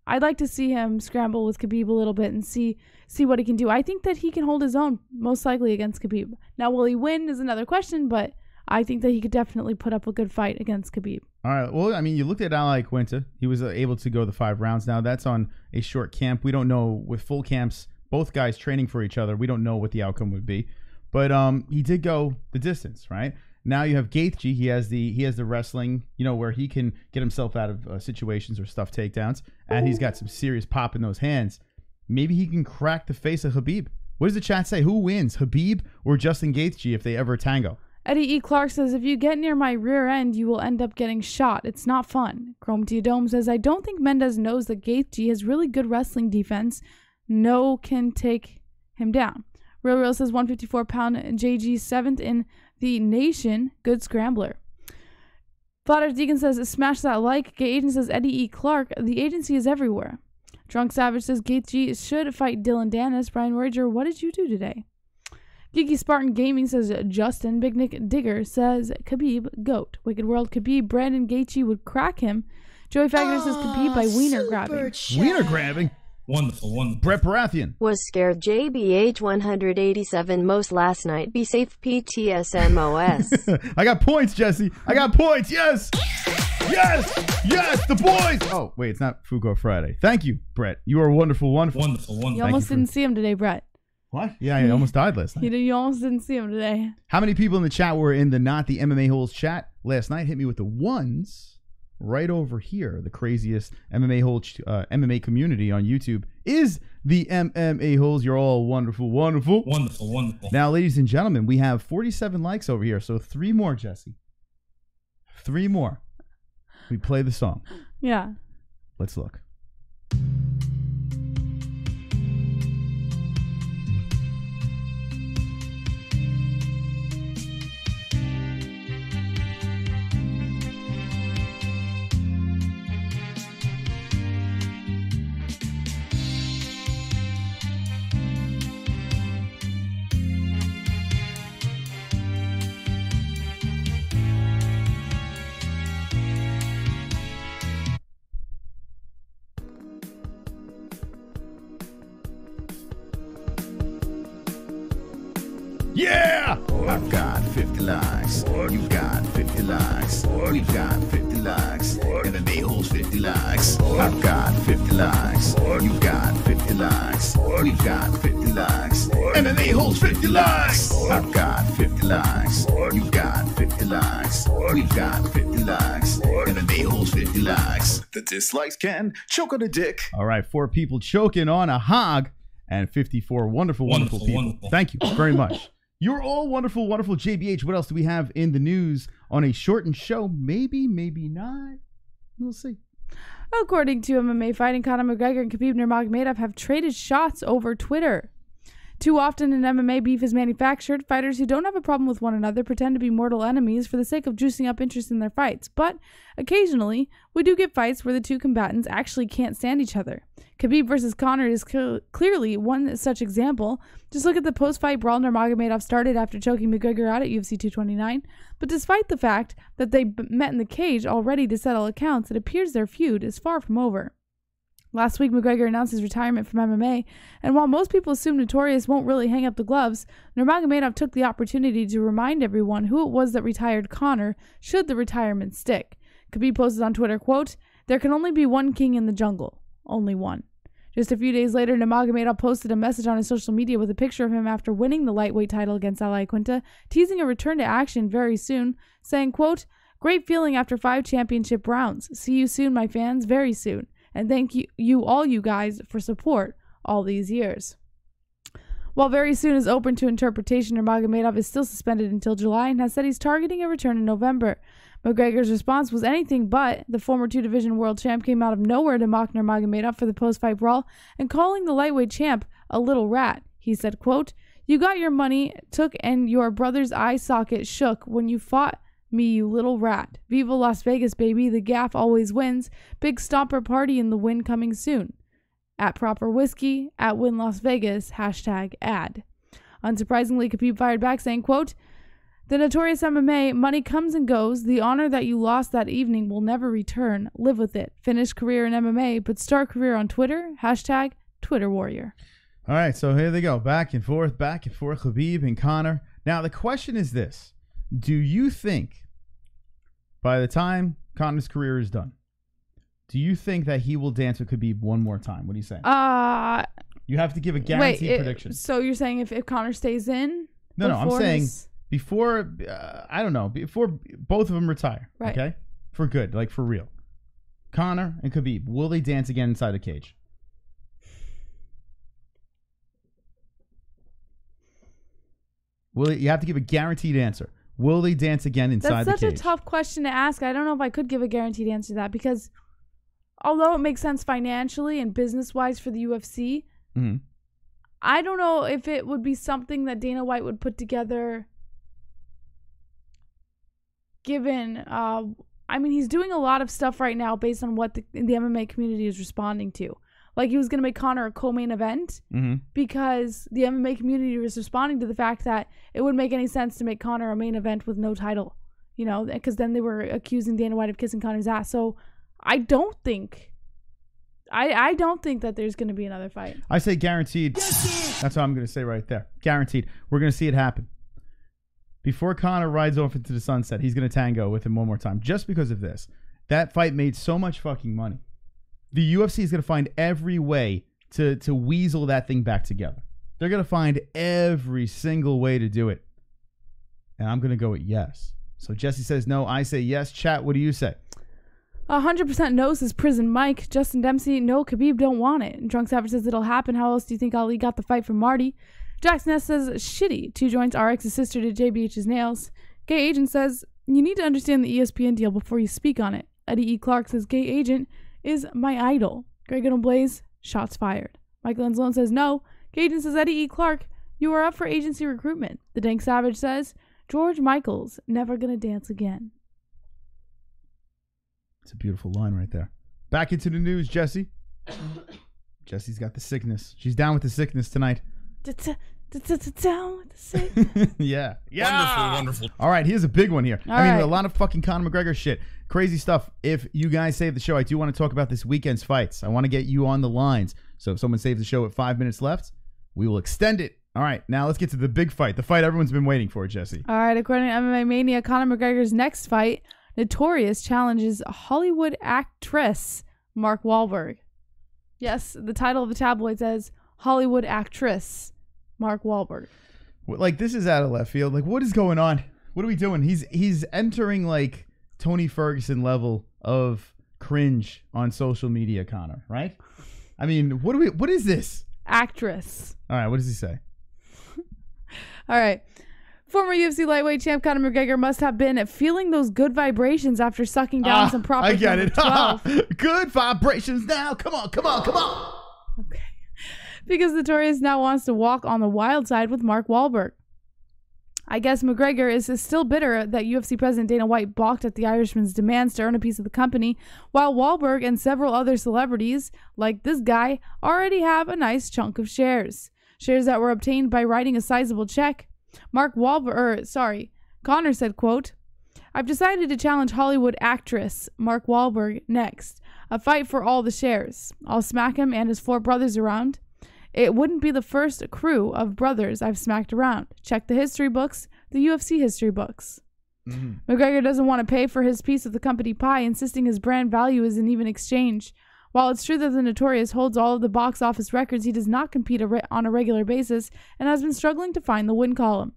scramble with Khabib a little bit and see what he can do. I think that he can hold his own most likely against Khabib. Now, will he win is another question, but I think that he could definitely put up a good fight against Khabib. All right. Well, I mean, you looked at Ali Quinta. He was able to go the 5 rounds. Now, that's on a short camp. We don't know with full camps, both guys training for each other. We don't know what the outcome would be. But he did go the distance, right? Now you have Gaethje. He has the wrestling, where he can get himself out of situations or stuff takedowns. And he's got some serious pop in those hands. Maybe he can crack the face of Khabib. What does the chat say? Who wins, Khabib or Justin Gaethje if they ever tango? Eddie E. Clark says, if you get near my rear end, you will end up getting shot. It's not fun. Chrome Dome says, I don't think Mendez knows that Gaethje has really good wrestling defense. No can take him down. Real says, 154-pound JG 7th in the nation. Good scrambler. Flatter Deacon says, smash that like. Gay Agent says, Eddie E. Clark, the agency is everywhere. Drunk Savage says, Gaethje should fight Dylan Dennis. Brian Wager, what did you do today? Geeky Spartan Gaming says Justin. Big Nick Digger says Khabib, GOAT. Wicked World Khabib, Brandon Gaethje would crack him. Joey Fagner says Khabib by wiener grabbing. Wiener grabbing? Wonderful. Brett Baratheon. Was scared JBH 187 most last night. Be safe PTSMOS. I got points, Jesse. I got points. Yes. Yes, the boys. Oh, wait, it's not Fugo Friday. Thank you, Brett. You are wonderful. You almost didn't see him today, Brett. What? Yeah, I almost died last night. You almost didn't see him today. How many people in the chat were in the Not the MMA Holes chat last night? Hit me with the ones right over here. The craziest MMA Holes MMA community on YouTube is the MMA Holes. You're all wonderful. Wonderful. Now, ladies and gentlemen, we have 47 likes over here. So 3 more, Jesse. 3 more. We play the song. Yeah. Let's look. Yeah! I've got 50 likes. You've got 50 likes. We've got 50 likes. MMA-Holes 50 likes. I've got 50 likes. You've got 50 likes. We've got 50 likes. MMA-Holes 50 likes. I've got 50 likes. You've got 50 likes. We've got 50 likes. MMA-Holes 50 likes. The dislikes can choke on a dick. All right, 4 people choking on a hog and 54 wonderful people. Wonderful. Thank you very much. You're all wonderful. JBH, what else do we have in the news on a shortened show? Maybe, maybe not. We'll see. According to MMA Fighting, Conor McGregor and Khabib Nurmagomedov have traded shots over Twitter. Too often in MMA, beef is manufactured. Fighters who don't have a problem with one another pretend to be mortal enemies for the sake of juicing up interest in their fights. But occasionally, we do get fights where the two combatants actually can't stand each other. Khabib versus Conor is clearly one such example. Just look at the post-fight brawl Nurmagomedov started after choking McGregor out at UFC 229. But despite the fact that they met in the cage already to settle accounts, it appears their feud is far from over. Last week, McGregor announced his retirement from MMA, and while most people assume Notorious won't really hang up the gloves, Nurmagomedov took the opportunity to remind everyone who it was that retired Conor, should the retirement stick. Khabib posted on Twitter, quote, "There can only be one king in the jungle. Only one." Just a few days later, Nurmagomedov posted a message on his social media with a picture of him after winning the lightweight title against Al Iaquinta, teasing a return to action very soon, saying, quote, "Great feeling after 5 championship rounds. See you soon, my fans, very soon. And thank you all you guys for support all these years." While very soon is open to interpretation, Nurmagomedov is still suspended until July and has said he's targeting a return in November. McGregor's response was anything but. The former 2-division world champ came out of nowhere to mock Nurmagomedov for the post-fight brawl and calling the lightweight champ a little rat. He said, quote, "You got your money took and your brother's eye socket shook when you fought me, you little rat. Viva Las Vegas, baby. The gaff always wins. Big stomper party in the win coming soon. At Proper Whiskey, at Win Las Vegas, #ad. Unsurprisingly, Khabib fired back saying, quote, "The notorious MMA, money comes and goes. The honor that you lost that evening will never return. Live with it. Finish career in MMA, but start career on Twitter, #Twitter Warrior." All right, so here they go. Back and forth, Khabib and Conor. Now, the question is this. Do you think by the time Conor's career is done, do you think that he will dance with Khabib one more time? What do you say? You have to give a guaranteed prediction. So you're saying if Conor stays in? No, I'm saying before, I don't know, before both of them retire, right. Okay? For good, like for real. Conor and Khabib, will they dance again inside a cage? You have to give a guaranteed answer. Will they dance again inside the cage? That's such a tough question to ask. I don't know if I could give a guaranteed answer to that because although it makes sense financially and business-wise for the UFC, I don't know if it would be something that Dana White would put together given, I mean, he's doing a lot of stuff right now based on what the MMA community is responding to. Like he was going to make Conor a co-main event because the MMA community was responding to the fact that it wouldn't make any sense to make Conor a main event with no title, you know, because then they were accusing Dana White of kissing Conor's ass. So I don't think that there's going to be another fight. I say guaranteed. That's what I'm going to say right there. Guaranteed. We're going to see it happen. Before Conor rides off into the sunset, he's going to tango with him one more time just because of this. That fight made so much fucking money. The UFC is going to find every way to weasel that thing back together. They're going to find every single way to do it. And I'm going to go with yes. So Jesse says no. I say yes. Chat, what do you say? 100% no, says Prison Mike. Justin Dempsey, no, Khabib don't want it. And Drunk Savage says it'll happen. How else do you think Ali got the fight from Marty? Jackson S says shitty. 2 joints RX's sister to JBH's nails. Gay Agent says you need to understand the ESPN deal before you speak on it. Eddie E. Clark says gay agent is my idol. Greg and Blaze, shots fired. Michael Anzalone says no. Gaethje says Eddie E. Clark, you are up for agency recruitment. The Dank Savage says George Michael's never gonna dance again. It's a beautiful line right there. Back into the news, Jesse. Jesse's got the sickness. She's down with the sickness tonight. Down with the sickness. Yeah. Wonderful. All right, here's a big one here. All I mean, right. a lot of fucking Conor McGregor shit. Crazy stuff. If you guys save the show, I do want to talk about this weekend's fights. I want to get you on the lines. So if someone saves the show at 5 minutes left, we will extend it. All right, now let's get to the big fight. The fight everyone's been waiting for, Jesse. All right, according to MMA Mania, Conor McGregor's next fight, Notorious challenges Hollywood actress Mark Wahlberg. Yes, the title of the tabloid says Hollywood actress Mark Wahlberg. Like, this is out of left field. Like, what is going on? What are we doing? He's entering like Tony Ferguson level of cringe on social media, Conor, right? I mean, what is this? Actress. All right, what does he say? All right. Former UFC lightweight champ Conor McGregor must have been feeling those good vibrations after sucking down some proper I get number it. 12. Good vibrations now. Come on. Okay. Because Notorious now wants to walk on the wild side with Mark Wahlberg. I guess McGregor is still bitter that UFC President Dana White balked at the Irishman's demands to earn a piece of the company, while Wahlberg and several other celebrities, like this guy, already have a nice chunk of shares. Shares that were obtained by writing a sizable check. Conor said, quote, I've decided to challenge Hollywood actress Mark Wahlberg next. A fight for all the shares. I'll smack him and his 4 brothers around. It wouldn't be the first crew of brothers I've smacked around. Check the history books, the UFC history books. Mm-hmm. McGregor doesn't want to pay for his piece of the company pie, insisting his brand value is an even exchange. While it's true that the Notorious holds all of the box office records, he does not compete on a regular basis and has been struggling to find the win column.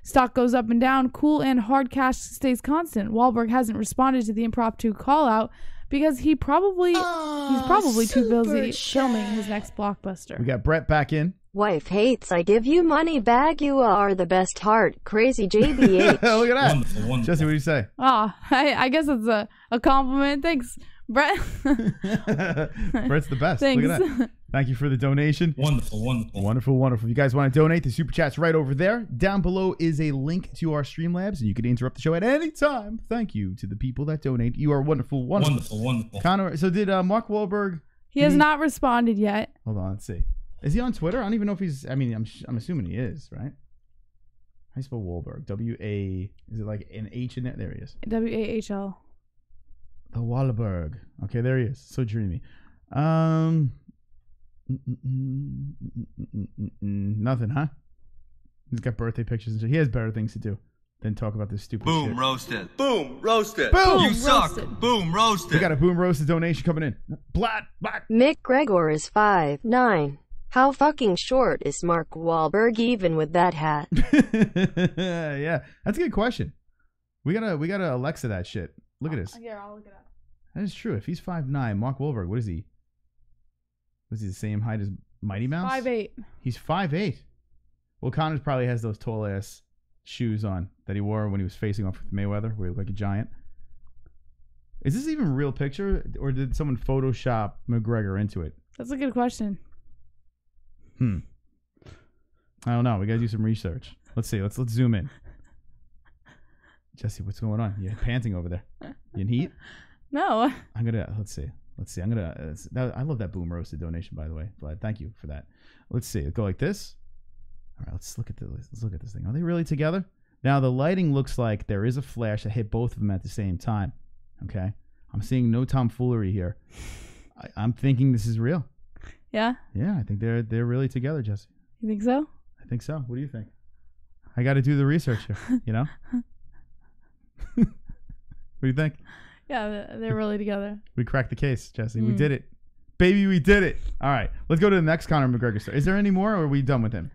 Stock goes up and down, cool and hard cash stays constant. Wahlberg hasn't responded to the impromptu call-out because he's probably too busy filming his next blockbuster. We got Brett back in. Wife hates I give you money back, you are the best heart, crazy JBH. Look at that. Wonderful. Jesse, what do you say? I guess it's a compliment. Thanks, Brett. Brett's the best. Thanks. Look at that. Thank you for the donation. Wonderful. If you guys want to donate, the super chat's right over there. Down below is a link to our Streamlabs, and you can interrupt the show at any time. Thank you to the people that donate. You are wonderful. Conor, so did Mark Wahlberg? He has not responded yet. Hold on, let's see. Is he on Twitter? I don't even know if he's. I mean, I'm assuming he is, right? How do you spell Wahlberg? W-A. Is it like an H in it? There he is. WAHL. The Wahlberg. Okay, there he is. So dreamy. Nothing, huh? He's got birthday pictures and shit. He has better things to do than talk about this stupid shit. Boom roasted. Boom roasted. Boom! You suck. Roasted. Boom roasted. We got a boom roasted donation coming in. Black. McGregor is 5'9". How fucking short is Mark Wahlberg even with that hat? Yeah, that's a good question. We gotta Alexa that shit. Look at this. Yeah, I'll look it up. That is true. If he's 5'9", Mark Wahlberg, what is he? Was he the same height as Mighty Mouse? 5'8". He's 5'8". Well, Conor probably has those tall ass shoes on that he wore when he was facing off with Mayweather, where he looked like a giant. Is this even a real picture, or did someone Photoshop McGregor into it? That's a good question. I don't know. We gotta do some research. Let's see. Let's zoom in. Jesse, what's going on? You're panting over there. You in heat? No. I'm gonna let's see. I'm gonna. I love that boom roasted donation, by the way. But thank you for that. Let's see. Go like this. All right. Let's look at this thing. Are they really together? Now the lighting looks like there is a flash that hit both of them at the same time. Okay. I'm seeing no tomfoolery here. I'm thinking this is real. Yeah? Yeah, I think they're really together, Jesse. You think so? I think so. What do you think? I got to do the research here. You know. What do you think? Yeah, they're really together. We cracked the case, Jesse. We did it. Baby, we did it. All right. Let's go to the next Conor McGregor story. Is there any more, or are we done with him?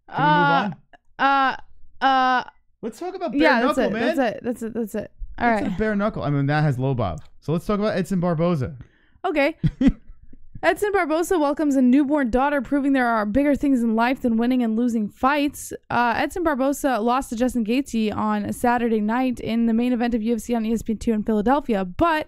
Can we move on? Let's talk about bare knuckle, man. That's it. All right. Bare knuckle. I mean, that has low bob. So let's talk about Edson Barboza. Okay. Edson Barboza welcomes a newborn daughter, proving there are bigger things in life than winning and losing fights. Edson Barboza lost to Justin Gaethje on a Saturday night in the main event of UFC on ESPN2 in Philadelphia, but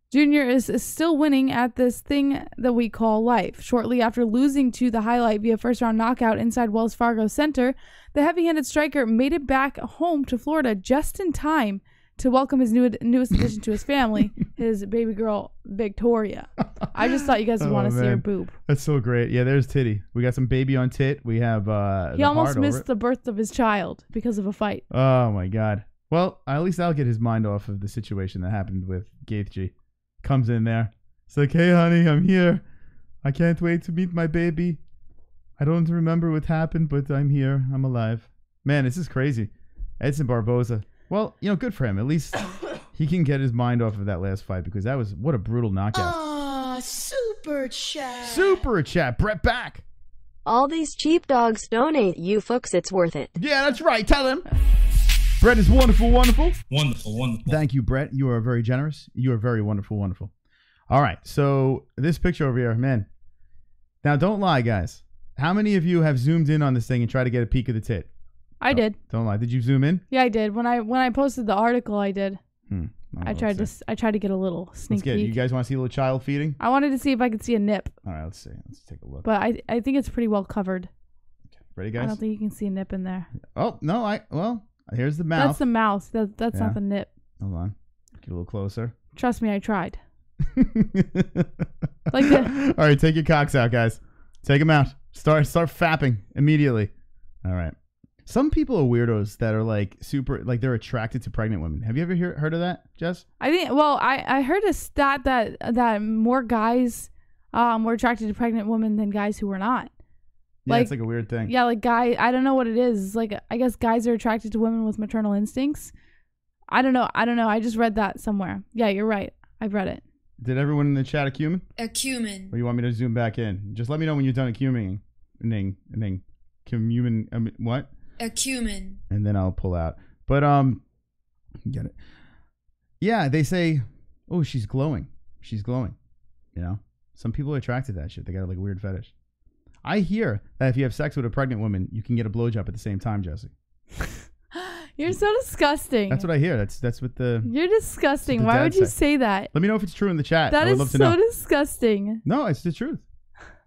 Junior is still winning at this thing that we call life. Shortly after losing to the Highlight via first-round knockout inside Wells Fargo Center, the heavy-handed striker made it back home to Florida just in time to welcome his newest addition to his family, his baby girl, Victoria. I just thought you guys would want to see her boob. That's so great. Yeah, there's Titty. We got some baby on tit. We have he almost missed the birth of his child because of a fight. Oh, my God. Well, at least I'll get his mind off of the situation that happened with Gaethje. Comes in there. It's like, hey, honey, I'm here. I can't wait to meet my baby. I don't remember what happened, but I'm here. I'm alive. Man, this is crazy. Edson Barboza. Well, you know, good for him. At least he can get his mind off of that last fight because that was, what a brutal knockout. Ah, super chat. Super chat. Brett back. All these cheap dogs donate, you fucks, it's worth it. Yeah, that's right. Tell him. Brett is wonderful, wonderful. Wonderful. Thank you, Brett. You are very generous. You are very wonderful, wonderful. All right. So this picture over here, man. Now, don't lie, guys. How many of you have zoomed in on this thing and tried to get a peek of the tit? I did. Don't lie. Did you zoom in? Yeah, I did. When I posted the article, I did. I tried to get a little sneak peek. You guys want to see a little child feeding? I wanted to see if I could see a nip. All right, let's see. Let's take a look. But I think it's pretty well covered. Okay. Ready, guys? I don't think you can see a nip in there. Oh, no. Well, here's the mouth. That's the mouth. That's not the nip. Hold on. Get a little closer. Trust me, I tried. All right, take your cocks out, guys. Take them out. Start fapping immediately. All right. Some people are weirdos that are like super, like they're attracted to pregnant women. Have you ever heard of that, Jess? I think. Well, I heard a stat that more guys were attracted to pregnant women than guys who were not. Yeah, it's like a weird thing. Yeah, like I don't know what it is. It's like, I guess guys are attracted to women with maternal instincts. I don't know. I just read that somewhere. Yeah, you're right. I've read it. Did everyone in the chat acumen? Acumen. Or you want me to zoom back in? Just let me know when you're done acumening. What? Acumen. And then I'll pull out. But get it. Yeah, they say, oh, she's glowing. She's glowing. You know, some people are attracted to that shit. They got like a weird fetish. I hear that if you have sex with a pregnant woman, you can get a blowjob at the same time, Jesse. You're so disgusting. That's what I hear. That's what the. You're disgusting. Why would you say that? Let me know if it's true in the chat. That I would is love to so know. Disgusting. No, it's the truth.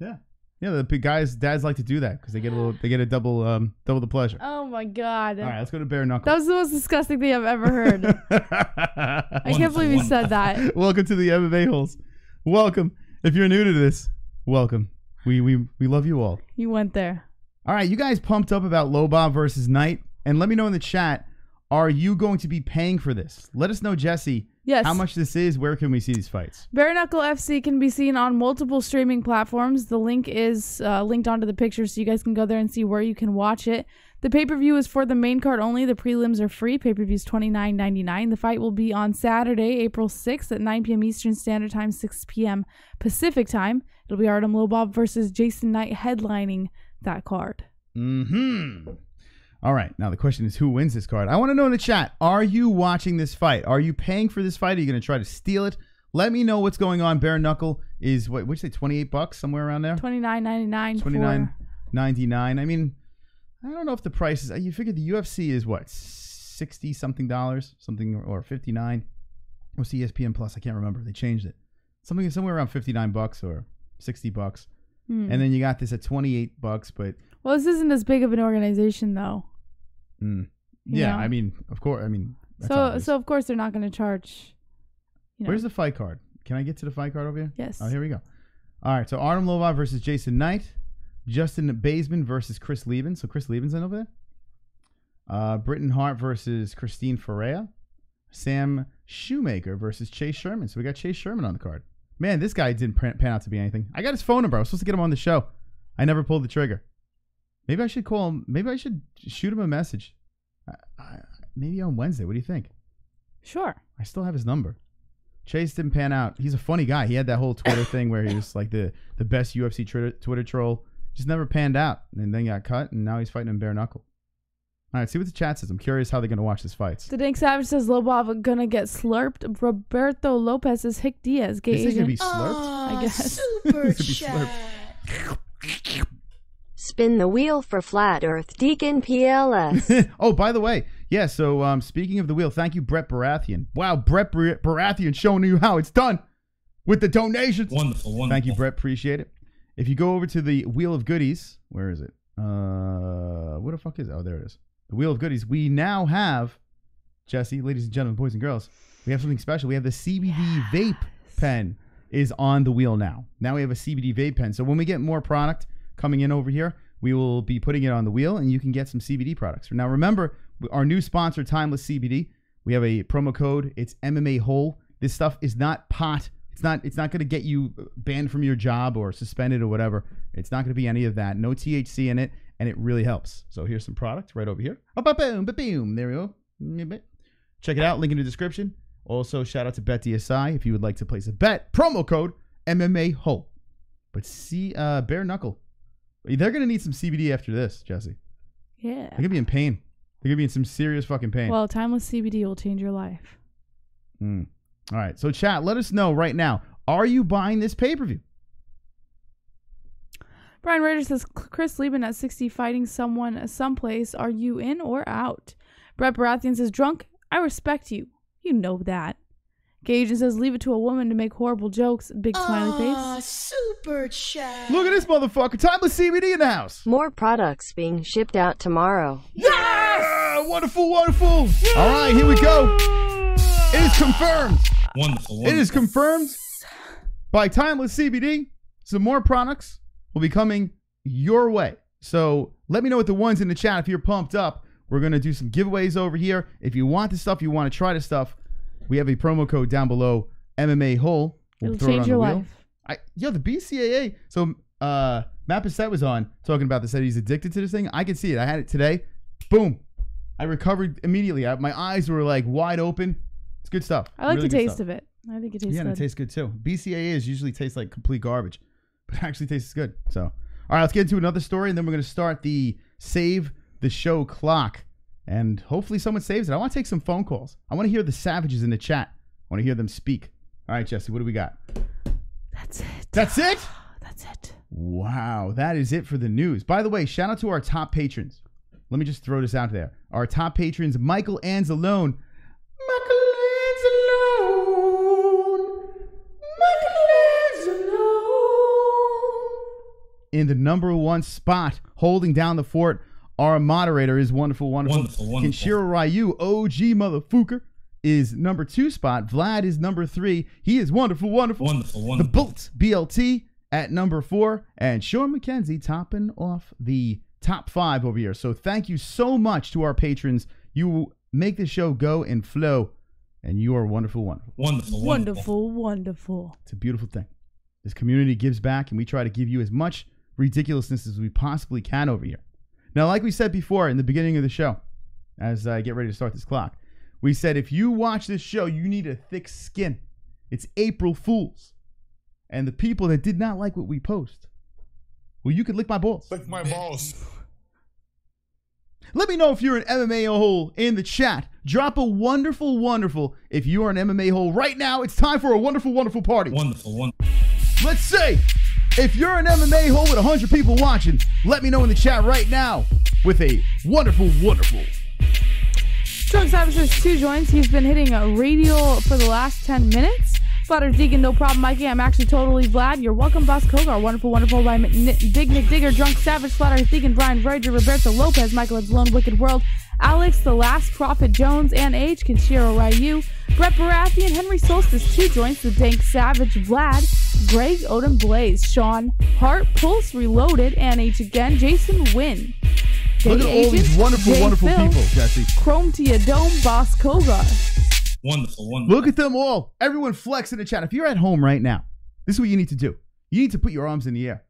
Yeah. Yeah, the dads like to do that because they get a double the pleasure. Oh my God! All right, let's go to bare knuckle. That was the most disgusting thing I've ever heard. I can't believe you said that. Welcome to the MMA-Holes. Welcome. If you're new to this, welcome. We love you all. You went there. All right, you guys pumped up about Lobov versus Knight, and let me know in the chat. Are you going to be paying for this? Let us know, Jesse. Yes. How much this is. Where can we see these fights? Bare Knuckle FC can be seen on multiple streaming platforms. The link is linked onto the picture, so you guys can go there and see where you can watch it. The pay-per-view is for the main card only. The prelims are free. Pay-per-view is $29.99. The fight will be on Saturday, April 6th at 9 p.m. Eastern Standard Time, 6 p.m. Pacific Time. It'll be Artem Lobov versus Jason Knight headlining that card. All right. Now, the question is, who wins this card? I want to know in the chat, are you watching this fight? Are you paying for this fight? Are you going to try to steal it? Let me know what's going on. Bare Knuckle is, what'd you say, $28, somewhere around there? $29.99. $29.99. I mean, I don't know if the price is, you figure the UFC is what, $60-something, or $59? What's ESPN Plus? I can't remember. They changed it. Somewhere around $59 or $60. And then you got this at $28, but... Well, this isn't as big of an organization, though. Yeah, know? I mean, of course. I mean, so of course they're not going to charge. Where's the fight card? Can I get to the fight card over here? Yes. Oh, here we go. All right, so Artem Lobov versus Jason Knight, Justin Baseman versus Chris Lieben. So Chris Lieben's in over there. Britton Hart versus Christine Ferreira, Sam Shoemaker versus Chase Sherman. So we got Chase Sherman on the card. Man, this guy didn't pan out to be anything. I got his phone number. I was supposed to get him on the show. I never pulled the trigger. Maybe I should call him. Maybe I should shoot him a message. Maybe on Wednesday. What do you think? Sure. I still have his number. Chase didn't pan out. He's a funny guy. He had that whole Twitter thing where he was like the best UFC Twitter troll. Just never panned out. And then got cut, and now he's fighting in bare knuckle. All right, see what the chat says. I'm curious how they're going to watch this fight. The Dink Savage says Lobov going to get slurped. Roberto Lopez says Hick Diaz. Gay Is he going to be agent. slurped? I guess. Super Be chat. Spin the wheel for Flat Earth Deacon PLS. Oh, by the way, yeah, so speaking of the wheel, thank you, Brett Baratheon. Wow, Brett Baratheon showing you how it's done. with the donations. Wonderful, wonderful. Thank you, Brett. Appreciate it. If you go over to the Wheel of Goodies, where is it? What the fuck is it? Oh, there it is. The Wheel of Goodies. We now have, Jesse, ladies and gentlemen, boys and girls, we have something special. We have the CBD Vape Pen is on the wheel now. Now we have a CBD Vape Pen. So when we get more product coming in over here, we will be putting it on the wheel, and you can get some CBD products. Now remember, our new sponsor, Timeless CBD, we have a promo code. It's MMA-Hole. This stuff is not pot. It's not going to get you banned from your job or suspended or whatever. It's not going to be any of that. No THC in it, and it really helps. So here's some product right over here. Boom, boom. There we go. Check it out. Link in the description. Also, shout out to BetDSI if you would like to place a bet. Promo code MMA-Hole. But see, bare knuckle. They're going to need some CBD after this, Jesse. Yeah. They're going to be in pain. They're going to be in some serious fucking pain. Well, Timeless CBD will change your life. All right. So, chat, let us know right now. Are you buying this pay-per-view? Brian Rader says, Chris Lieben at 60 fighting someone someplace. Are you in or out? Brett Baratheon says, drunk, I respect you. You know that. Gage says, leave it to a woman to make horrible jokes. Big smiley face. Super chat. Look at this motherfucker. Timeless CBD in the house. More products being shipped out tomorrow. Yeah! Wonderful, wonderful. All right, here we go. It is confirmed. Wonderful. It is confirmed by Timeless CBD. Some more products will be coming your way. So let me know what the ones in the chat if you're pumped up. We're going to do some giveaways over here. If you want the stuff, you want to try the stuff, we have a promo code down below, MMA-Hole. We'll It'll change your life. The BCAA. So Matt Bissett was on talking about this, that he's addicted to this thing. I can see it. I had it today. Boom. I recovered immediately. My eyes were like wide open. It's good stuff. I like really the good taste stuff. of it. I think it tastes Yeah, good. and it tastes good too. BCAAs usually taste like complete garbage, but it actually tastes good. So, all right, let's get into another story, and then we're going to start the Save the Show clock. And hopefully someone saves it. I want to take some phone calls. I want to hear the savages in the chat. I want to hear them speak. All right, Jesse, what do we got? That's it. That's it? That's it. Wow, that is it for the news. By the way, shout out to our top patrons. Let me just throw this out there. Our top patrons, Michael Anzalone. Michael Anzalone. Michael Anzalone. In the #1 spot, holding down the fort. Our moderator is wonderful. Kenshiro Ryu, OG motherfucker, is #2 spot. Vlad is #3. He is wonderful. The Bolt BLT at #4. And Sean McKenzie topping off the top 5 over here. So thank you so much to our patrons. You make the show go and flow. And you are wonderful. Wonderful. It's a beautiful thing. This community gives back, and we try to give you as much ridiculousness as we possibly can over here. Now, like we said before in the beginning of the show, as I get ready to start this clock, we said if you watch this show, you need a thick skin. It's April Fools. And the people that did not like what we post, well, you could lick my balls. Lick my balls. Let me know if you're an MMA hole in the chat. Drop a wonderful if you are an MMA hole right now. It's time for a wonderful party. Let's say, if you're an MMA hole with 100 people watching, let me know in the chat right now with a wonderful. Drunk Savage has 2 joints. He's been hitting a radial for the last 10 minutes. Flutter Deacon, no problem, Mikey. I'm actually totally Vlad. You're welcome, Boss Kogar. Wonderful by Big Nick Digger, Drunk Savage, Flutter Deacon, Brian Voyager, Roberto Lopez, Michael Edzlone, Wicked World, Alex, The Last Prophet Jones, and H, Kenshiro Ryu, Brett Baratheon, Henry Solstice, 2 joints, The Dank Savage, Vlad, Greg Odin Blaze, Sean Hart, Pulse Reloaded, and H again, Jason Wynn. Look at all these wonderful people, Jesse. Chrome to your dome, Boss Kogar. Wonderful. Look at them all. Everyone flex in the chat. If you're at home right now, this is what you need to do. You need to put your arms in the air.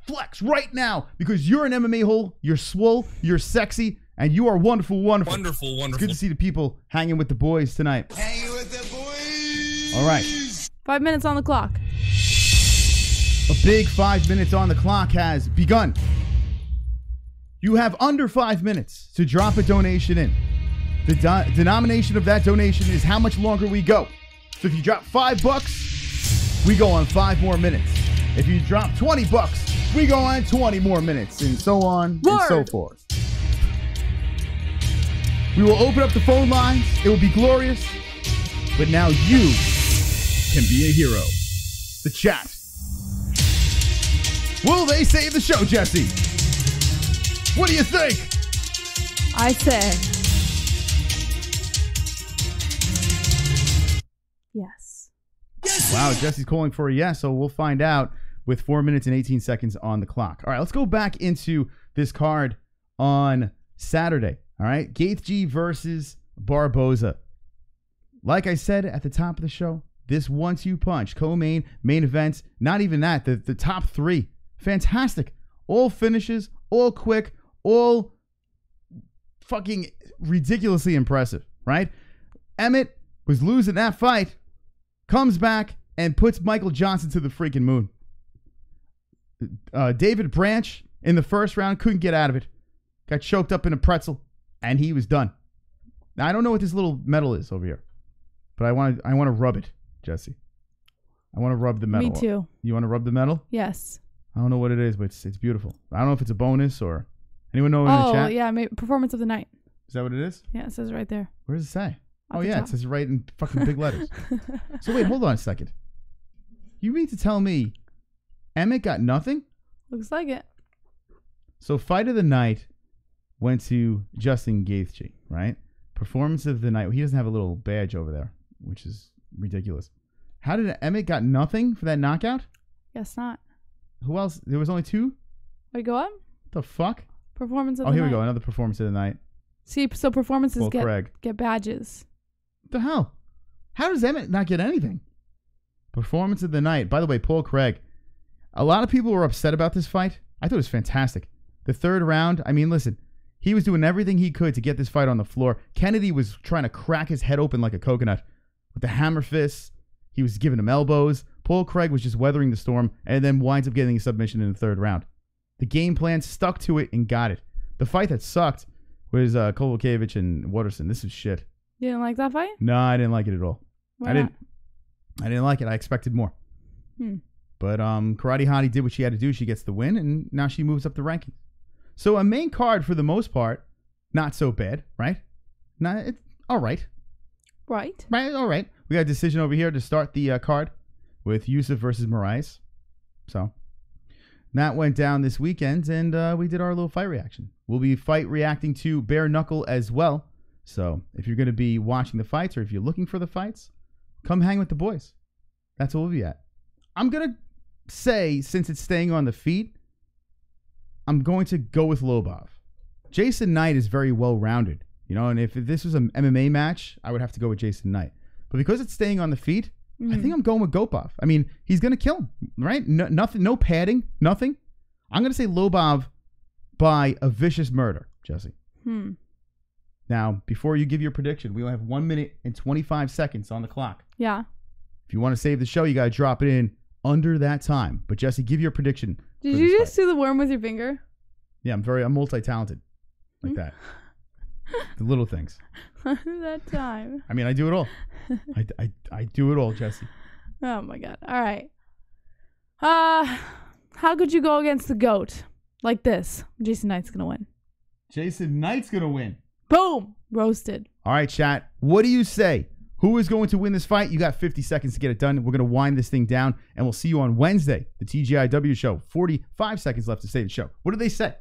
Flex right now, because you're an MMA hole, you're swole, you're sexy, and you are wonderful. It's good to see the people hanging with the boys tonight. Hanging with the boys. All right. 5 minutes on the clock. A big 5 minutes on the clock has begun. You have under 5 minutes to drop a donation in. The denomination of that donation is how much longer we go. So if you drop $5, we go on 5 more minutes. If you drop $20, we go on 20 more minutes, and so on and so forth. We will open up the phone lines. It will be glorious. But now you can be a hero. the chat. Will they save the show, Jesse? What do you think? I say yes. Wow, Jesse's calling for a yes, so we'll find out with 4 minutes and 18 seconds on the clock. All right, let's go back into this card on Saturday. All right, Gaethje versus Barboza. Like I said at the top of the show, this 1-2 punch, co-main, main events, not even that, the top three, fantastic. All finishes, all quick, all fucking ridiculously impressive, right? Emmett was losing that fight, comes back and puts Michael Johnson to the freaking moon. David Branch in the first round couldn't get out of it. Got choked up in a pretzel, and he was done. Now, I don't know what this little metal is over here, but I want to rub it, Jesse. I want to rub the metal. Me too. You want to rub the metal? Yes. I don't know what it is, but it's beautiful. I don't know if it's a bonus or anyone know in the chat? Oh, yeah, performance of the night. Is that what it is? Yeah, it says right there. Where does it say? At Oh, the yeah, top. it says right in fucking big letters. So wait, hold on a second. You mean to tell me Emmett got nothing? Looks like it. So fight of the night went to Justin Gaethje, right? Performance of the night. He doesn't have a little badge over there, which is ridiculous. How did Emmett got nothing for that knockout? Guess not. Who else? There was only two? Wait, go on. What the fuck? Performance of Oh, the here night. we go. Another performance of the night. See, so performances Paul Craig. get badges. What the hell? How does Emmett not get anything? Performance of the night. By the way, Paul Craig. A lot of people were upset about this fight. I thought it was fantastic. The third round, I mean, listen, he was doing everything he could to get this fight on the floor. Kennedy was trying to crack his head open like a coconut with the hammer fists. He was giving him elbows. Paul Craig was just weathering the storm and then winds up getting a submission in the third round. The game plan stuck to it and got it. The fight that sucked was Kovalevich and Waterson. This is shit. You didn't like that fight? No, I didn't like it at all. Why I didn't like it. I expected more. But Karate Hottie did what she had to do. She gets the win, and now she moves up the rankings. So a main card, for the most part, not so bad, right? It's all right. Right. Right, all right. We got a decision over here to start the card with Yusuf versus Moraes. So that went down this weekend, and we did our little fight reaction. We'll be fight reacting to Bare Knuckle as well. So if you're going to be watching the fights or if you're looking for the fights, come hang with the boys. That's where we'll be at. I'm going to say, since it's staying on the feet, I'm going to go with Lobov. Jason Knight is very well-rounded, you know, and if this was an MMA match, I would have to go with Jason Knight. But because it's staying on the feet, I think I'm going with Gopov. I mean, he's going to kill him, right? Nothing, no padding, nothing. I'm going to say Lobov by a vicious murder, Jesse. Now, before you give your prediction, we only have 1 minute and 25 seconds on the clock. Yeah. If you want to save the show, you got to drop it in under that time. But Jesse, give your prediction. Did you just do the worm with your finger? Yeah, I'm multi-talented like that. The little things. Under that time. I mean, I do it all. I do it all, Jesse. Oh my god. All right. How could you go against the GOAT like this? Jason Knight's gonna win. Jason Knight's gonna win. Boom! Roasted. All right, chat. What do you say? Who is going to win this fight? You got 50 seconds to get it done. We're going to wind this thing down, and we'll see you on Wednesday, the TGIW show. 45 seconds left to save the show. What did they say?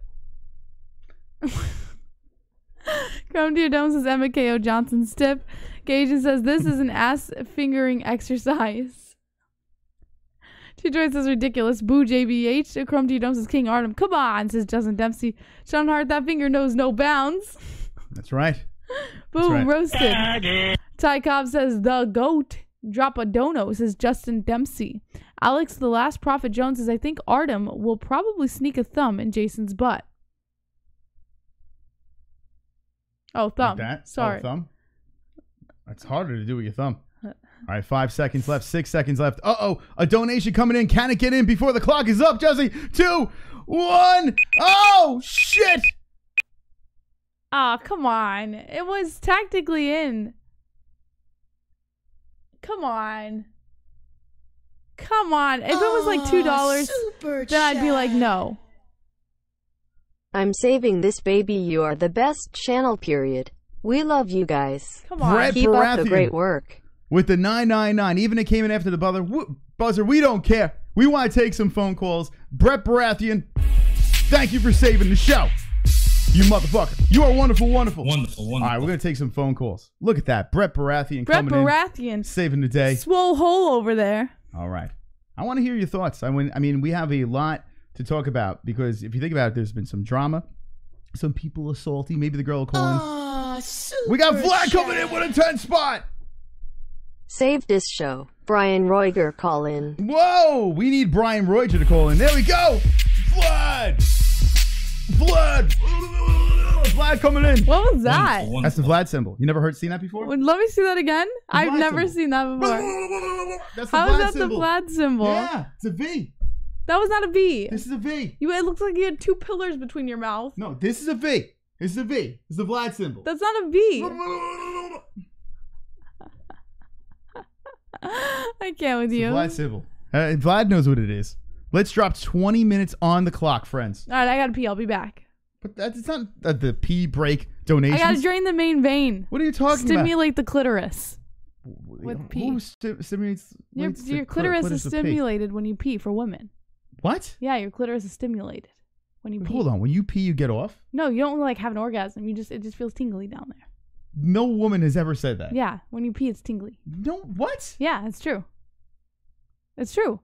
Come to your dome says Emma KO Johnson stiff. Gaijin says this is an ass fingering exercise. T-Joy says ridiculous. Boo JBH. Chrome to your dome says King Artem. Come on, says Justin Dempsey. Sean Hart, that finger knows no bounds. That's right. Boom, That's right. roasted. Ty Cobb says the GOAT. Drop a dono, says Justin Dempsey. Alex the Last Prophet Jones says I think Artem will probably sneak a thumb in Jason's butt. Oh, thumb. Like that? Sorry. Oh, thumb? That's harder to do with your thumb. All right, 5 seconds left, 6 seconds left. Uh-oh, a donation coming in. Can it get in before the clock is up, Jesse? 2, 1. Oh, shit. Ah, come on. It was tactically in. Come on. Come on. If it was like $2, then I'd be like, no. I'm saving this, baby. You are the best channel, period. We love you guys. Come on. Brett Keep up the Baratheon great work. with the 999. Even it came in after the buzzer. Buzzer, we don't care. We want to take some phone calls. Brett Baratheon, thank you for saving the show. You motherfucker. You are wonderful, wonderful. Wonderful, wonderful. All right, we're going to take some phone calls. Look at that. Brett Baratheon Brett coming Baratheon. in. Saving the day. Swole hole over there. All right. I want to hear your thoughts. I mean, we have a lot to talk about because if you think about it, there's been some drama. Some people are salty. Maybe the girl will call in. We got Vlad coming in with a 10 spot. Save this show. Brian Roiger call in. Whoa! We need Brian Roiger to call in. There we go. Vlad! Vlad coming in. What was that? Wonderful, That's the wonderful. Vlad symbol. You never seen that before? Let me see that again. I've Vlad never symbol. seen that before. That's the How Vlad is that symbol. the Vlad symbol? Yeah, it's a V. That was not a V. This is a V. It looks like you had two pillars between your mouth. No, this is a V. This is a V. It's the Vlad symbol. That's not a V. I can't with It's you. the Vlad symbol. Vlad knows what it is. Let's drop 20 minutes on the clock, friends. All right, I gotta pee. I'll be back. But that's not the pee break donations. I gotta drain the main vein. What are you talking Stimulate the clitoris. about? with pee. Who stimulates? Your clitoris is to pee? stimulated when you pee for women. What? Yeah, your clitoris is stimulated when you Wait, pee. hold on. When you pee, you get off? No, you don't like have an orgasm. It just feels tingly down there. No woman has ever said that. Yeah, when you pee, it's tingly. No, what? Yeah, it's true. It's true.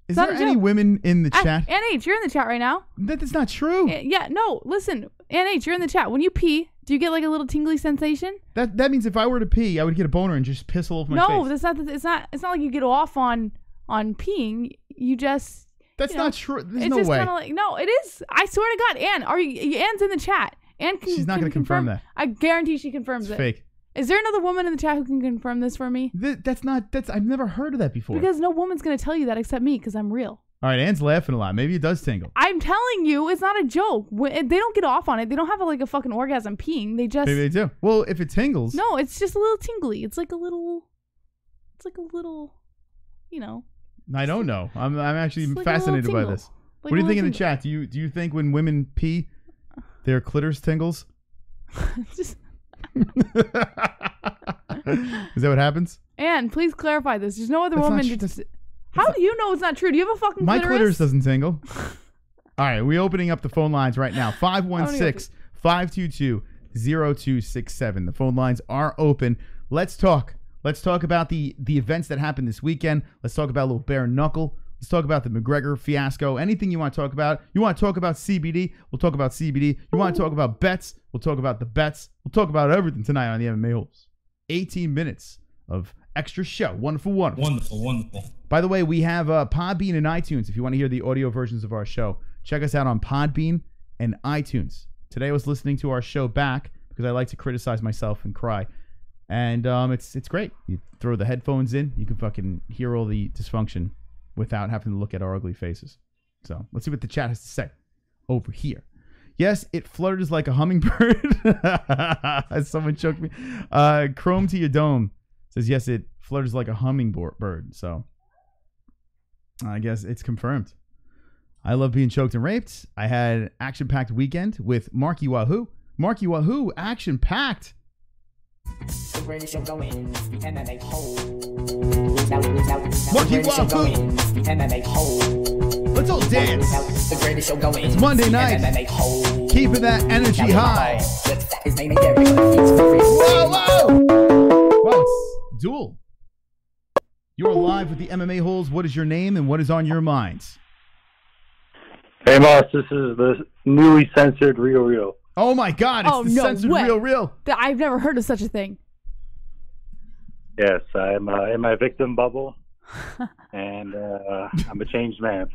Is not there a any joke. women in the chat? NH, you're in the chat right now. That's not true. Yeah, no, listen. NH, you're in the chat. When you pee, do you get like a little tingly sensation? That means if I were to pee, I would get a boner and just piss all over my No, face. that's not. It's not like you get off on peeing. You just. That's not true. There's It's no just way. kind of like no. It is. I swear to God, Ann. Anne's in the chat. Ann can. She's not going gonna to confirm that. I guarantee she confirms It's it. fake. Is there another woman in the chat who can confirm this for me? That's I've never heard of that before. Because no woman's gonna tell you that except me, because I'm real. All right, Anne's laughing a lot. Maybe it does tingle. I'm telling you, it's not a joke. They don't get off on it. They don't have a fucking orgasm peeing. They just. Maybe they do. Well, if it tingles. No, it's just a little tingly. It's like a little. You know. I don't know. I'm actually It's like a little fascinated by tingle. this. Like What do a you think in little the chat? Do you think when women pee, their clitoris tingles? Just. Is that what happens? Anne, please clarify this. There's no other That's not woman. tr- Just, how do you know it's not true? Do you have a fucking My clitoris? clitoris doesn't tingle. All right, we're opening up the phone lines right now. 516-522-0267. The phone lines are open. Let's talk. Let's talk about the events that happened this weekend. Let's talk about little bare knuckle. Let's talk about the McGregor fiasco. Anything you want to talk about. You want to talk about CBD? We'll talk about CBD. You want to talk about bets? We'll talk about the bets. We'll talk about everything tonight on the MMA Holes. 18 minutes of extra show. Wonderful, wonderful. Wonderful, wonderful. By the way, we have Podbean and iTunes. If you want to hear the audio versions of our show, check us out on Podbean and iTunes. Today I was listening to our show back because I like to criticize myself and cry. And it's great. You throw the headphones in, you can fucking hear all the dysfunction without having to look at our ugly faces. So let's see what the chat has to say over here. Yes, it flutters like a hummingbird. Someone choked me. Chrome to your dome says, yes, it flutters like a hummingbird. So I guess it's confirmed. I love being choked and raped. I had an action-packed weekend with Marky Wahoo. Marky Wahoo, action-packed. Marky Wahoo. Let's all dance. It's Monday night. Keeping that energy high. Whoa, whoa. Wow, it's Duel. You're live with the MMA Holes. What is your name and what is on your mind? Hey, Moss, this is the newly censored Real. Oh, my God. It's Oh, the no censored way. Real. I've never heard of such a thing. Yes, I'm in my victim bubble, and I'm a changed man.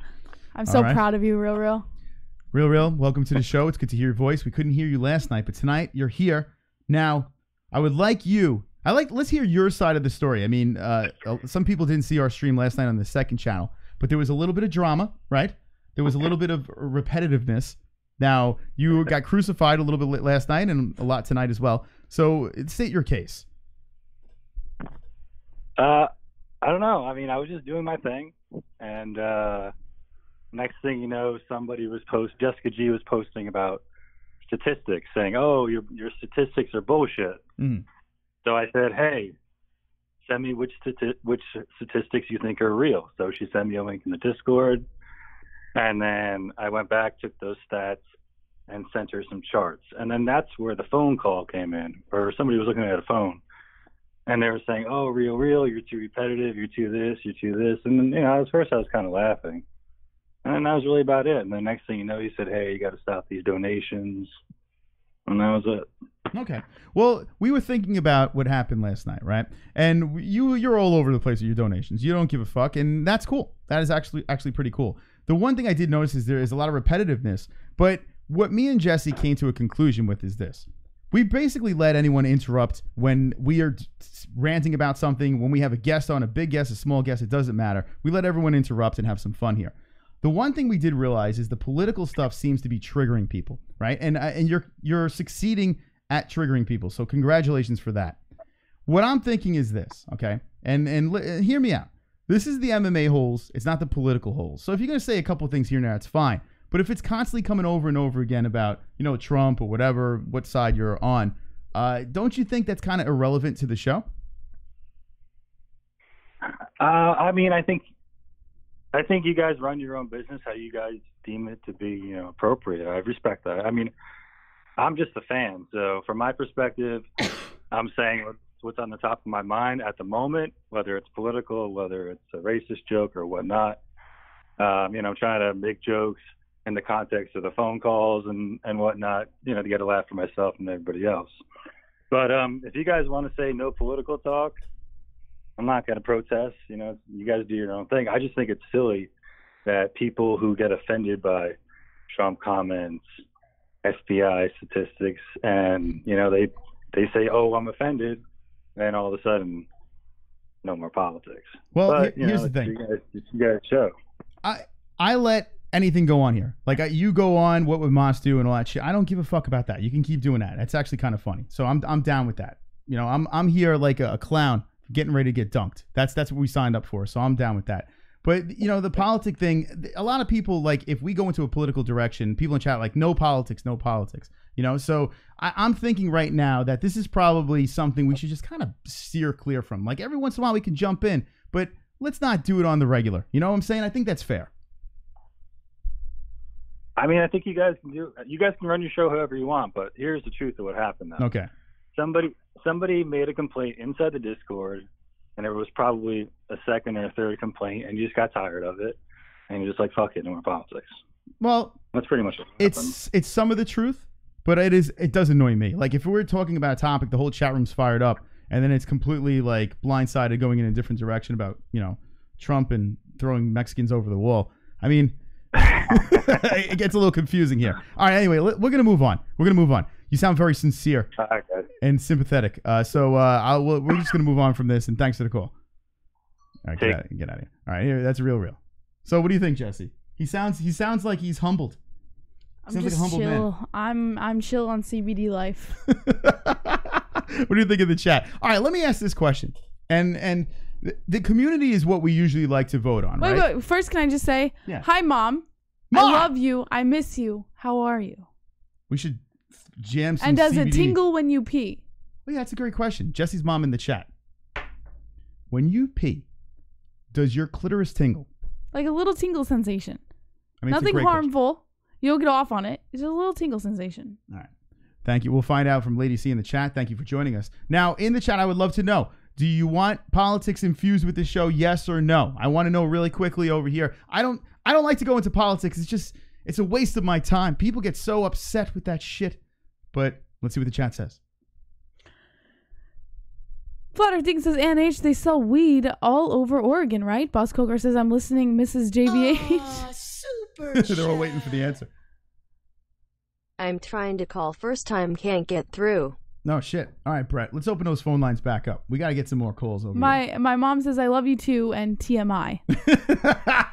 I'm so All right. proud of you, Real. Real, welcome to the show. It's good to hear your voice. We couldn't hear you last night, but tonight you're here. Now, I would like you. Let's hear your side of the story. I mean, some people didn't see our stream last night on the second channel, but there was a little bit of drama, right? There was a little bit of repetitiveness. Now, you got crucified a little bit last night and a lot tonight as well. So, state your case. I don't know. I mean, I was just doing my thing, and next thing you know, Jessica G was posting about statistics, saying, "Oh, your statistics are bullshit." Mm. So I said, "Hey, send me which statistics you think are real. So she sent me a link in the Discord, and then I went back, took those stats, and sent her some charts. And then that's where the phone call came in, or somebody was looking at a phone, and they were saying, "Oh, real, you're too repetitive, you're too this, you're too this." And then, at first I was kind of laughing, and then that was really about it. And the next thing you know, he said, "Hey, you got to stop these donations," and that was it. Okay. Well, we were thinking about what happened last night, right? And you're all over the place with your donations. You don't give a fuck, and that's cool. That is actually pretty cool. The one thing I did notice is there is a lot of repetitiveness, but what me and Jesse came to a conclusion with is this. We basically let anyone interrupt when we are ranting about something, when we have a guest on, a big guest, a small guest, it doesn't matter. We let everyone interrupt and have some fun here. The one thing we did realize is the political stuff seems to be triggering people, right? And you're succeeding at triggering people. So congratulations for that. What I'm thinking is this, okay? And hear me out. This is the MMA holes. It's not the political holes. So if you're going to say a couple things here and there, it's fine. But if it's constantly coming over and over again about, Trump or whatever, what side you're on, don't you think that's kind of irrelevant to the show? I mean, I think you guys run your own business how you guys deem it to be, appropriate. I respect that. I mean, I'm just a fan. So from my perspective, I'm saying what's on the top of my mind at the moment, whether it's political, whether it's a racist joke or whatnot. I'm trying to make jokes in the context of the phone calls and whatnot, to get a laugh for myself and everybody else. But if you guys want to say no political talk, I'm not going to protest. You guys do your own thing. I just think it's silly that people who get offended by Trump comments, FBI statistics, and, they say, "Oh, I'm offended," and all of a sudden, no more politics. Well, but, here's the thing. You guys show. I let anything go on here. Like you go on, what would Moss do and all that shit. I don't give a fuck about that. You can keep doing that. It's actually kind of funny. So I'm down with that. I'm here like a clown getting ready to get dunked. That's what we signed up for. So I'm down with that. But the politic thing, a lot of people, like, if we go into a political direction, people in chat like, no politics. So I'm thinking right now that this is probably something we should just kind of steer clear from. Like, every once in a while we can jump in, but let's not do it on the regular. You know what I'm saying? I think that's fair. I mean, I think you guys can run your show however you want, but here's the truth of what happened now. Okay. Somebody made a complaint inside the Discord, and there was probably a second or a third complaint, and you just got tired of it, and you're just like, fuck it, no more politics. Well, that's pretty much what it's some of the truth, but it does annoy me. Like, if we're talking about a topic, the whole chat room's fired up, and then it's completely like blindsided, going in a different direction about Trump and throwing Mexicans over the wall. I mean, it gets a little confusing here. All right, anyway, we're gonna move on. You sound very sincere and sympathetic. So we're just gonna move on from this. And thanks for the call. All right, get out of here. All right, here, that's real. So, what do you think, Jesse? He sounds like he's humbled. I'm just like a humble chill. Man. I'm chill on CBD life. What do you think of the chat? All right, let me ask this question. And the community is what we usually like to vote on, right? Wait. First, can I just say, Hi, Mom. I love you. I miss you. How are you? We should jam some And does CBD. It tingle when you pee? Well, yeah, that's a great question. Jesse's mom in the chat. When you pee, does your clitoris tingle? Like a little tingle sensation. I mean, nothing harmful. Question. You'll get off on it. It's just a little tingle sensation. All right. Thank you. We'll find out from Lady C in the chat. Thank you for joining us. Now, in the chat, I would love to know, do you want politics infused with the show? Yes or no? I want to know really quickly over here. I don't like to go into politics. It's a waste of my time. People get so upset with that shit. But let's see what the chat says. Flutter Thing says, NH, they sell weed all over Oregon, right? Boss Coker says, I'm listening, Mrs. JVH. Oh, super. They're all waiting for the answer. I'm trying to call, first time can't get through. No shit. All right, Brett, let's open those phone lines back up. We got to get some more calls over here. My mom says, I love you too, and TMI.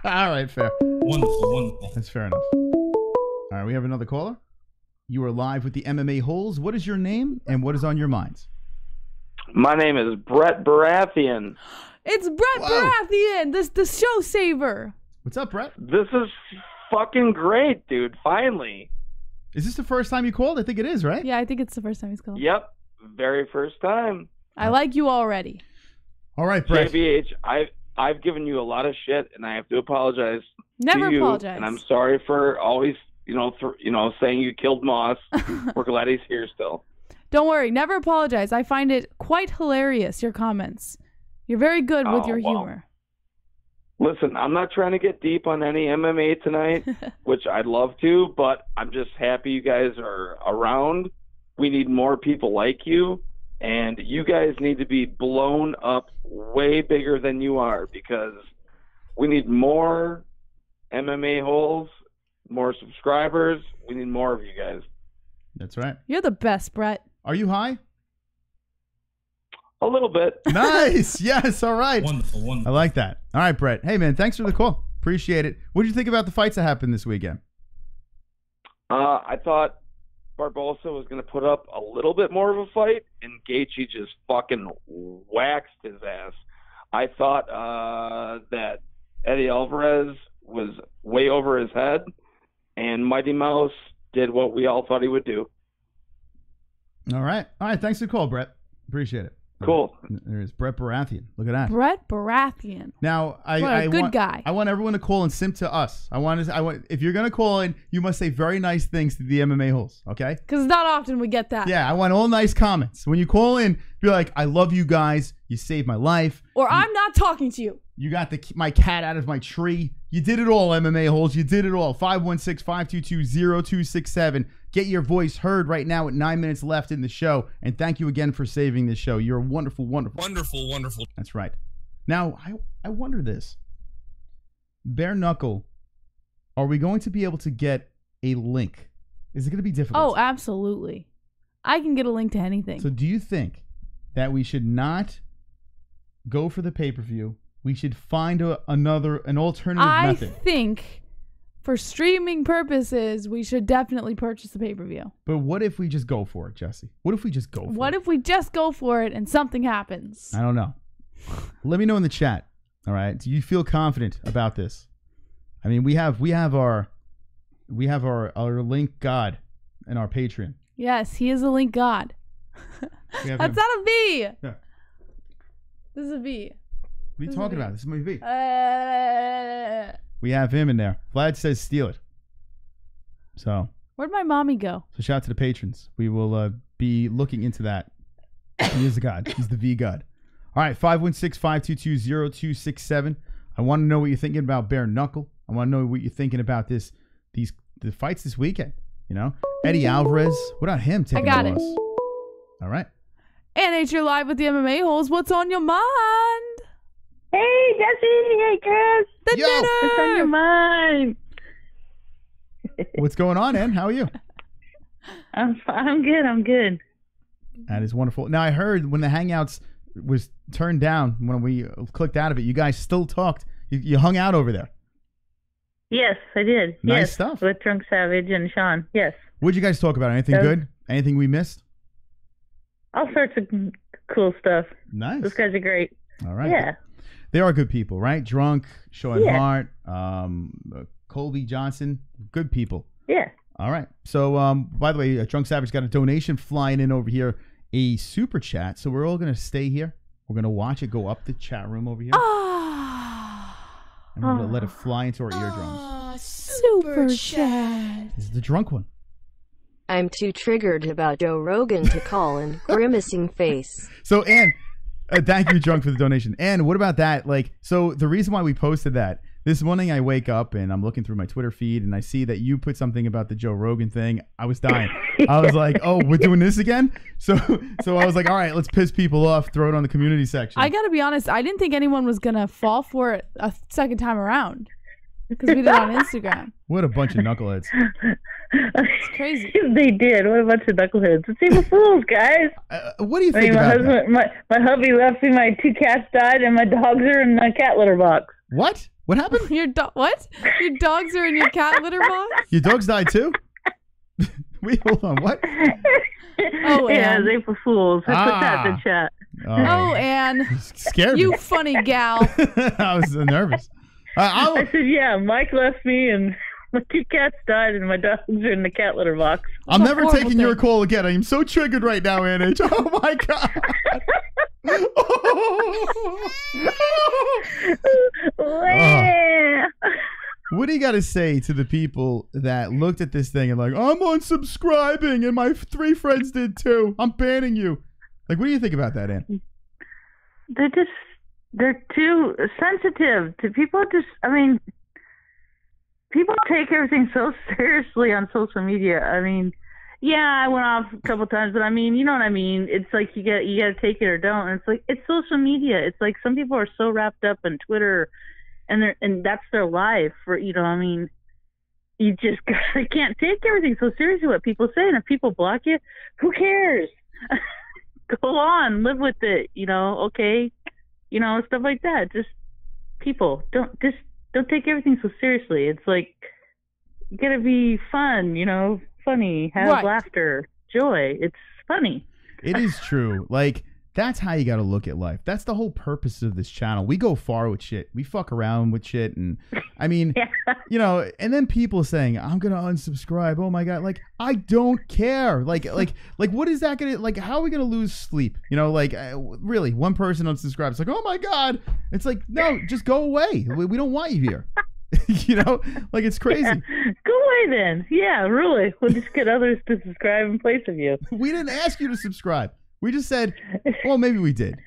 All right, fair. Wonderful. That's fair enough. All right, we have another caller. You are live with the MMA Holes. What is your name and what is on your minds? My name is Brett Baratheon. It's Brett Baratheon, the show saver. What's up, Brett? This is fucking great, dude. Finally. Is this the first time you called? I think it is, right? Yeah, I think it's the first time he's called. Yep. Very first time. I like you already. All right, Brett. JBH, I've given you a lot of shit, and I have to apologize. Never to you, apologize. And I'm sorry for always, saying you killed Moss. We're glad he's here still. Don't worry. Never apologize. I find it quite hilarious, your comments. You're very good with your humor. Listen, I'm not trying to get deep on any MMA tonight, which I'd love to, but I'm just happy you guys are around. We need more people like you, and you guys need to be blown up way bigger than you are, because we need more MMA holes, more subscribers. We need more of you guys. That's right. You're the best, Brett. Are you high? A little bit. Nice. Yes. All right. Wonderful. I like that. All right, Brett. Hey, man, thanks for the call. Appreciate it. What did you think about the fights that happened this weekend? I thought Barboza was going to put up a little bit more of a fight, and Gaethje just fucking waxed his ass. I thought that Eddie Alvarez was way over his head, and Mighty Mouse did what we all thought he would do. All right. Thanks for the call, Brett. Appreciate it. Cool. There's Brett Baratheon. Look at that. Brett Baratheon. Now, Good guy. I want everyone to call and simp to us. If you're gonna call in, you must say very nice things to the MMA holes, okay? Because not often we get that. Yeah, I want all nice comments. When you call in, be like, "I love you guys. You saved my life." Or I'm not talking to you. You got my cat out of my tree. You did it all, MMA holes. You did it all. 516-522-0267. Get your voice heard right now at 9 minutes left in the show. And thank you again for saving this show. You're wonderful. Wonderful. That's right. Now, I wonder this. Bare Knuckle, are we going to be able to get a link? Is it going to be difficult? Oh, absolutely. I can get a link to anything. So do you think that we should not go for the pay-per-view? We should find an alternative method. I think for streaming purposes, we should definitely purchase the pay-per-view. But what if we just go for it, Jesse? What if we just go for it? What if we just go for it and something happens? I don't know. Let me know in the chat. All right. Do you feel confident about this? I mean, we have our link god in our Patreon. Yes, he is a link god. That's not a V. Yeah. This is a V. What are you talking about? This is my V. We have him in there. Vlad says steal it. So. Where'd my mommy go? So shout out to the patrons. We will be looking into that. He is the god. He's the V god. All right, 516-522-0267. I want to know what you're thinking about Bare Knuckle. I want to know what you're thinking about the fights this weekend. You know, Eddie Alvarez. What about him taking I got the it. loss? All right. And you're live with the MMA holes. What's on your mind? Hey, Jesse. Hey, Chris. The dinner. What's on your mind? What's going on, Ann? How are you? I'm good. That is wonderful. Now, I heard when the Hangouts was turned down, when we clicked out of it, you guys still talked. You hung out over there. Yes, I did. Nice stuff. With Drunk Savage and Sean. Yes. What'd you guys talk about? Anything good? Anything we missed? All sorts of cool stuff. Nice. Those guys are great. All right. Yeah. They are good people, right? Drunk, Sean Hart, Colby Johnson, good people. Yeah. All right. So, by the way, Drunk Savage got a donation flying in over here, a super chat. So we're all going to stay here. We're going to watch it go up the chat room over here. And we're going to let it fly into our eardrums. Super chat. This is the drunk one. I'm too triggered about Joe Rogan to call in. Grimacing face. So, Ann, thank you, Drunk, for the donation. Ann, what about that? So the reason why we posted that, this morning I wake up and I'm looking through my Twitter feed and I see that you put something about the Joe Rogan thing. I was dying. I was like, oh, we're doing this again? So I was like, all right, let's piss people off, throw it on the community section. I got to be honest, I didn't think anyone was going to fall for it a second time around because we did it on Instagram. What a bunch of knuckleheads. It's crazy. They did. What a bunch of knuckleheads. It's even fools, guys. What do you think about that? My hubby left me, my 2 cats died, and my dogs are in my cat litter box. What? What happened? What? Your dogs are in your cat litter box? Your dogs died too? Wait, hold on. What? Oh, yeah, Ann. they for fools. I put that in the chat. Oh, Ann. Scared me. You funny gal. I was nervous. I said, yeah, Mike left me and my 2 cats died and my dogs are in the cat litter box. I'm never taking your call again. I am so triggered right now, NH. Oh, my God. got to say to the people that looked at this thing and like, I'm unsubscribing and my 3 friends did too. I'm banning you. Like, what do you think about that, Ann? They're too sensitive to people. People take everything so seriously on social media. I mean, yeah, I went off a couple times, but I mean, you know what I mean? It's like you got to take it or don't. And it's like, it's social media. It's like some people are so wrapped up in Twitter and that's their life. For, you know, I mean, you just can't take everything so seriously what people say. And if people block you, who cares? Go on, live with it, you know, okay? You know, stuff like that. Just people don't take everything so seriously. It's like, you gotta be fun, you know, funny, have laughter, joy. It's funny. It is true. Like, that's how you got to look at life. That's the whole purpose of this channel. We go far with shit. We fuck around with shit. And I mean, you know, and then people saying, I'm going to unsubscribe. Oh my God. Like, I don't care. Like, what is that going to, like, how are we going to lose sleep? You know, like, really, one person unsubscribes. It's like, oh my God. It's like, no, just go away. We don't want you here. You know, like, it's crazy. Yeah. Go away then. Yeah, really. We'll just get others to subscribe in place of you. We didn't ask you to subscribe. We just said, well, maybe we did.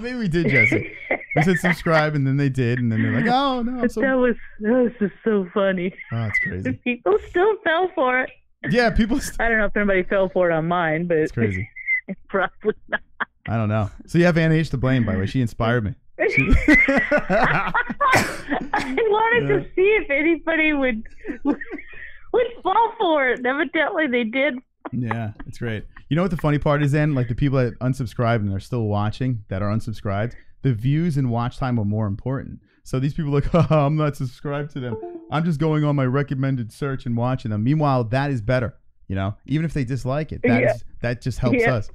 Maybe we did, Jesse. We said subscribe, and then they did, and then they're like, oh, no. That was just so funny. Oh, it's crazy. People still fell for it. Yeah, people. I don't know if anybody fell for it on mine, but it's crazy. Probably not. I don't know. So you have Ann H to blame, by the way. She inspired me. I wanted to see if anybody would fall for it. Evidently, they did. Yeah, it's great. You know what the funny part is, then? Like, the people that unsubscribed and are still watching that are unsubscribed, the views and watch time are more important. So these people are like, oh, I'm not subscribed to them. I'm just going on my recommended search and watching them. Meanwhile, that is better. You know, even if they dislike it, that just helps us.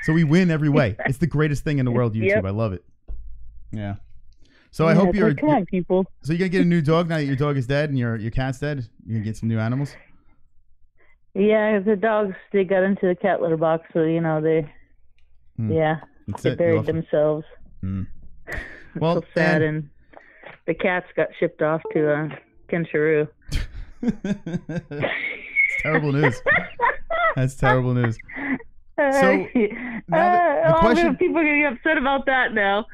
So we win every way. It's the greatest thing in the world, YouTube. Yep. I love it. Yeah. So I hope you're. Come on, people. So you're gonna get a new dog now that your dog is dead and your cat's dead. You're gonna get some new animals. Yeah, the dogs, they got into the cat litter box, so you know they buried themselves. Well, so sad, and the cats got shipped off to CHOO. It's terrible news. That's terrible news. So now the question, people are getting upset about that now.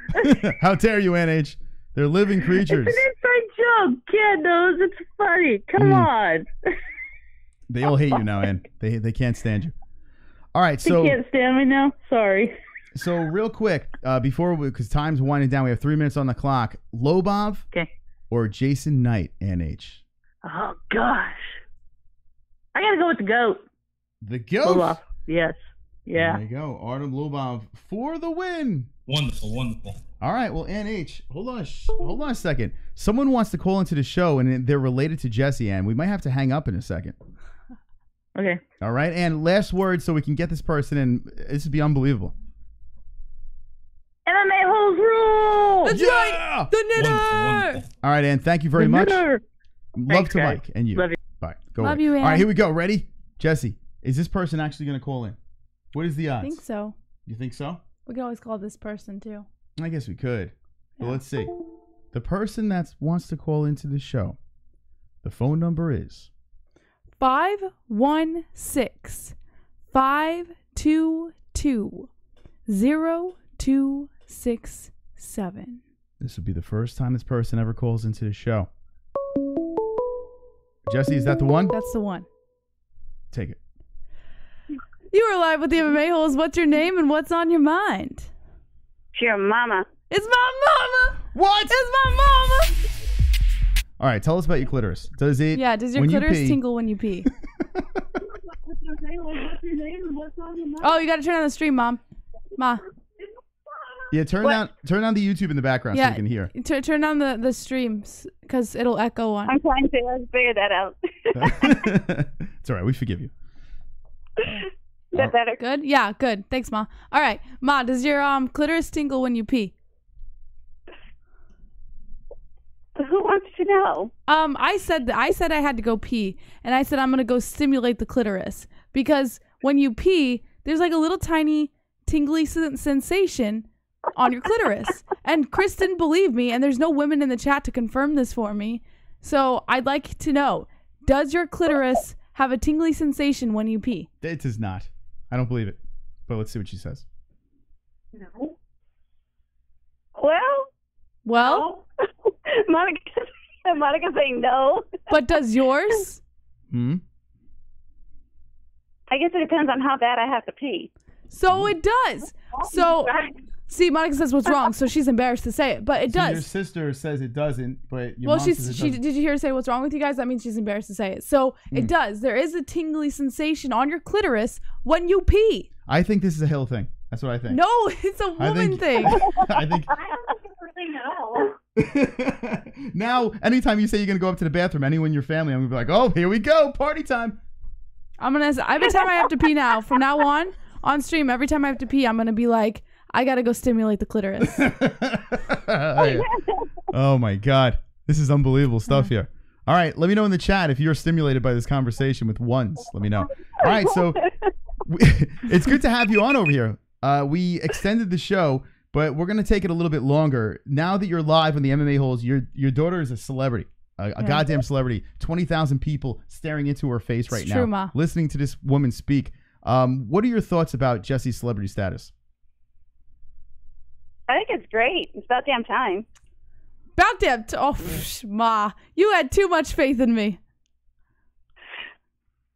How dare you, NH? They're living creatures. It's an inside joke. Kid knows it's funny. Come on. They all hate you now, Ann. They can't stand you. All right, so they can't stand me now. Sorry. So real quick, because time's winding down, we have 3 minutes on the clock. Lobov or Jason Knight, NH? Oh gosh, I gotta go with the GOAT. The GOAT. Lobov. Yes. Yeah. There you go. Artem Lobov for the win. Wonderful, wonderful. All right. Well, NH, hold on a second. Someone wants to call into the show, and they're related to Jesse, and we might have to hang up in a second. Okay. All right. And last word so we can get this person in. This would be unbelievable. MMA-Holes rule. That's right. The knitter. Wonderful. All right, Ann. Thank you very much. Love Thanks, to guys. Mike and you. Love you. Bye. Go Love away. you, Ann. All right, here we go. Ready? Jesse, is this person actually going to call in? What is the odds? I think so. You think so? We could always call this person too. I guess we could. But let's see. The person that wants to call into the show, the phone number is 516-522-0267. This would be the first time this person ever calls into the show. Jesse, is that the one? That's the one. Take it. You are live with the MMA Holes. What's your name and what's on your mind? It's your mama. It's my mama. What? It's my mama. All right, tell us about your clitoris. Does it? Yeah, does your clitoris tingle when you pee? What's your name and what's on your mind? Oh, you got to turn on the stream, Mom. Ma. Yeah, turn down the YouTube in the background so you can hear. Turn on the streams because it'll echo on. I'm trying to figure that out. It's all right. We forgive you. Is that better? Good? Yeah, good. Thanks, Ma. All right. Ma, does your clitoris tingle when you pee? Who wants to know? I said I had to go pee, and I said I'm going to go stimulate the clitoris because when you pee, there's like a little tiny tingly sensation on your clitoris. And Chris didn't believe me, and there's no women in the chat to confirm this for me. So I'd like to know, does your clitoris have a tingly sensation when you pee? It does not. I don't believe it. But let's see what she says. No. Well, Monica's saying no. but does yours? I guess it depends on how bad I have to pee. So it does. So, see, Monica says what's wrong, so she's embarrassed to say it, but it does. Your sister says it doesn't, but your Well, mom says it doesn't. did you hear her say what's wrong with you guys? That means she's embarrassed to say it. So it does. There is a tingly sensation on your clitoris when you pee. I think this is a Hill thing. That's what I think. No, it's a woman thing. I think. Now, anytime you say you're gonna go up to the bathroom, anyone in your family, I'm gonna be like, "Oh, here we go, party time." Every time I have to pee now, from now on stream, every time I have to pee, I'm gonna be like, I gotta go stimulate the clitoris. Oh my God, this is unbelievable stuff here. All right, let me know in the chat if you're stimulated by this conversation with ones. Let me know. All right, so it's good to have you on over here. We extended the show, but we're gonna take it a little bit longer. Now that you're live on the MMA Holes, your daughter is a celebrity. A goddamn celebrity. 20,000 people staring into her face right now, true, Ma. listening to this woman speak. What are your thoughts about Jesse's celebrity status? I think it's great. It's about damn time. About damn. Ma, you had too much faith in me.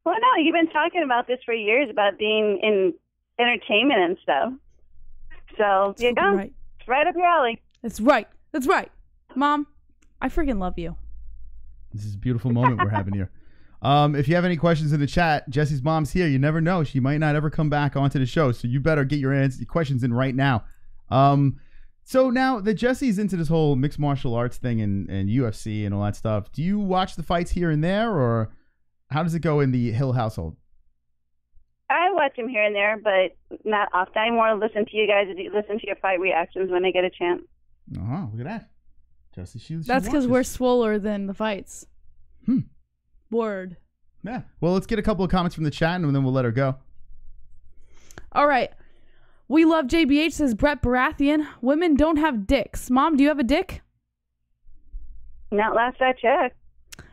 Well, no, you've been talking about this for years about being in entertainment and stuff. So, you go. Right. It's right up your alley. That's right. That's right. Mom, I freaking love you. This is a beautiful moment we're having here. If you have any questions in the chat, Jesse's mom's here. You never know. She might not ever come back onto the show, so you better get your questions in right now. So now that Jesse's into this whole mixed martial arts thing and UFC and all that stuff, do you watch the fights here and there, or how does it go in the Hill household? I watch them here and there, but not often. I more listen to you guys, listen to your fight reactions when I get a chance. Look at that. Jesse, she That's because we're swoller than the fights. Word. Yeah. Well, let's get a couple of comments from the chat, and then we'll let her go. All right. We love JBH, says Brett Baratheon. Women don't have dicks. Mom, do you have a dick? Not last I checked.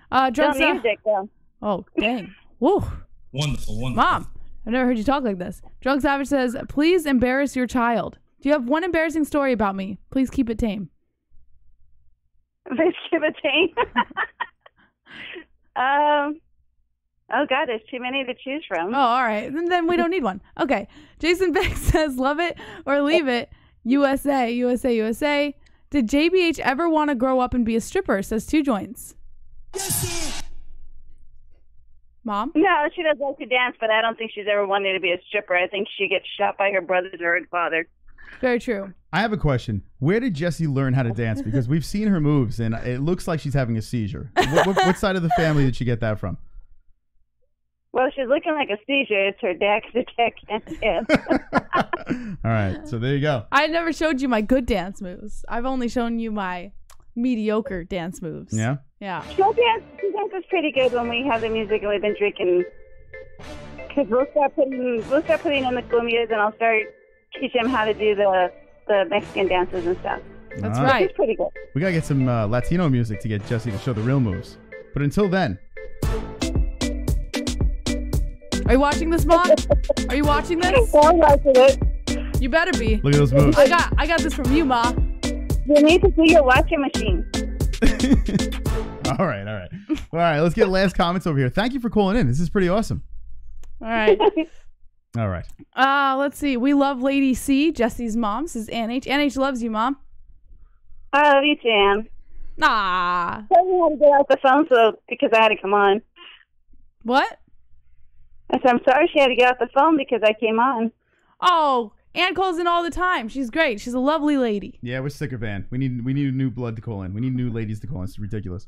Drunk Don't need a dick, though. Oh, dang. Woo. Wonderful. Mom, I've never heard you talk like this. Drunk Savage says, please embarrass your child. Do you have one embarrassing story about me? Please keep it tame. Please keep it tame. Oh, God, there's too many to choose from. Oh, all right. Then we don't need one. Okay. Jason Beck says, love it or leave it. USA. Did JBH ever want to grow up and be a stripper? Says Two Joints. Mom? No, she does like to dance, but I don't think she's ever wanted to be a stripper. I think she gets shot by her brothers or her father. Very true. I have a question. Where did Jessie learn how to dance? Because we've seen her moves, and it looks like she's having a seizure. What side of the family did she get that from? Well, she's looking like a seizure. It's her dad because her dad can't dance. All right, so there you go. I never showed you my good dance moves. I've only shown you my mediocre dance moves. Yeah? Yeah. She dances pretty good when we have the music and we've been drinking. Because we'll start putting in the cumbias, and I'll start teaching him how to do the Mexican dances and stuff. That's right. It's pretty good. We got to get some Latino music to get Jessie to show the real moves. But until then. Are you watching this, Mom? Are you watching this? I'm watching it. You better be. Look at those moves. I got this from you, Ma. You need to do your washing machine. All right. All right, let's get last comments over here. Thank you for calling in. This is pretty awesome. All right. All right. Let's see. We love Lady C, Jesse's mom, says Ann H. Ann H loves you, Mom. I love you, Jan. Nah. I had to get off the phone because I had to come on. What? I said, I'm sorry she had to get off the phone because I came on. Oh, Ann calls in all the time. She's great. She's a lovely lady. Yeah, we're sick of Ann. We need new blood to call in. We need new ladies to call in. It's ridiculous.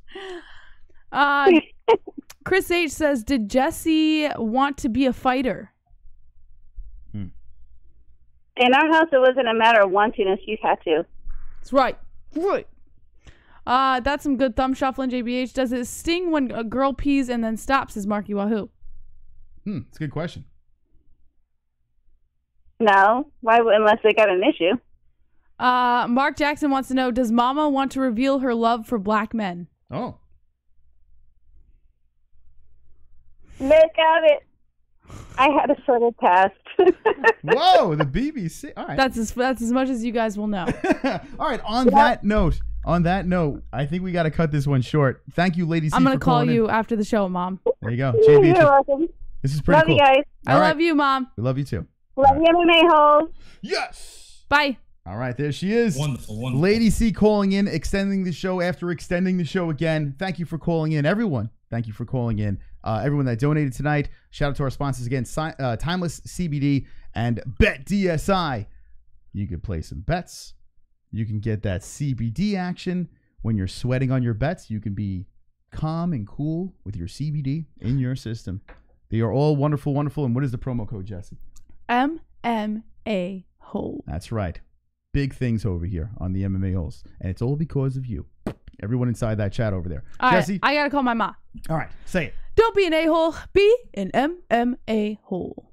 Chris H says, did Jesse want to be a fighter? In our house, it wasn't a matter of wanting us. You had to. That's right. Right. That's some good thumb shuffling, JBH. Does it sting when a girl pees and then stops, says Marky Wahoo? It's a good question. No. Why? Unless they got an issue. Mark Jackson wants to know, does Mama want to reveal her love for black men? Oh. Look at it. I had a sort of test. Whoa, the BBC. All right. That's as much as you guys will know. All right. On that note, I think we got to cut this one short. Thank you, Lady C. I'm gonna for call calling you in. after the show, Mom. There you go. JB, You're welcome. this is pretty Love cool. you guys. I love you, Mom. We love you too. Love you, MMA holes. Yes. Bye. All right, there she is. Wonderful. Lady C calling in, extending the show after extending the show again. Thank you for calling in, everyone. Thank you for calling in. Everyone that donated tonight. Shout out to our sponsors again, Timeless CBD and BetDSI. You can play some bets. You can get that CBD action. When you're sweating on your bets, you can be calm and cool with your CBD in your system. They are all wonderful, wonderful. And what is the promo code, Jesse? MMA Hole. That's right. Big things over here on the MMA Holes. And it's all because of you. Everyone inside that chat over there. All Jesse? right, I gotta call my ma. All right, say it. Don't be an a-hole. Be an MMA hole.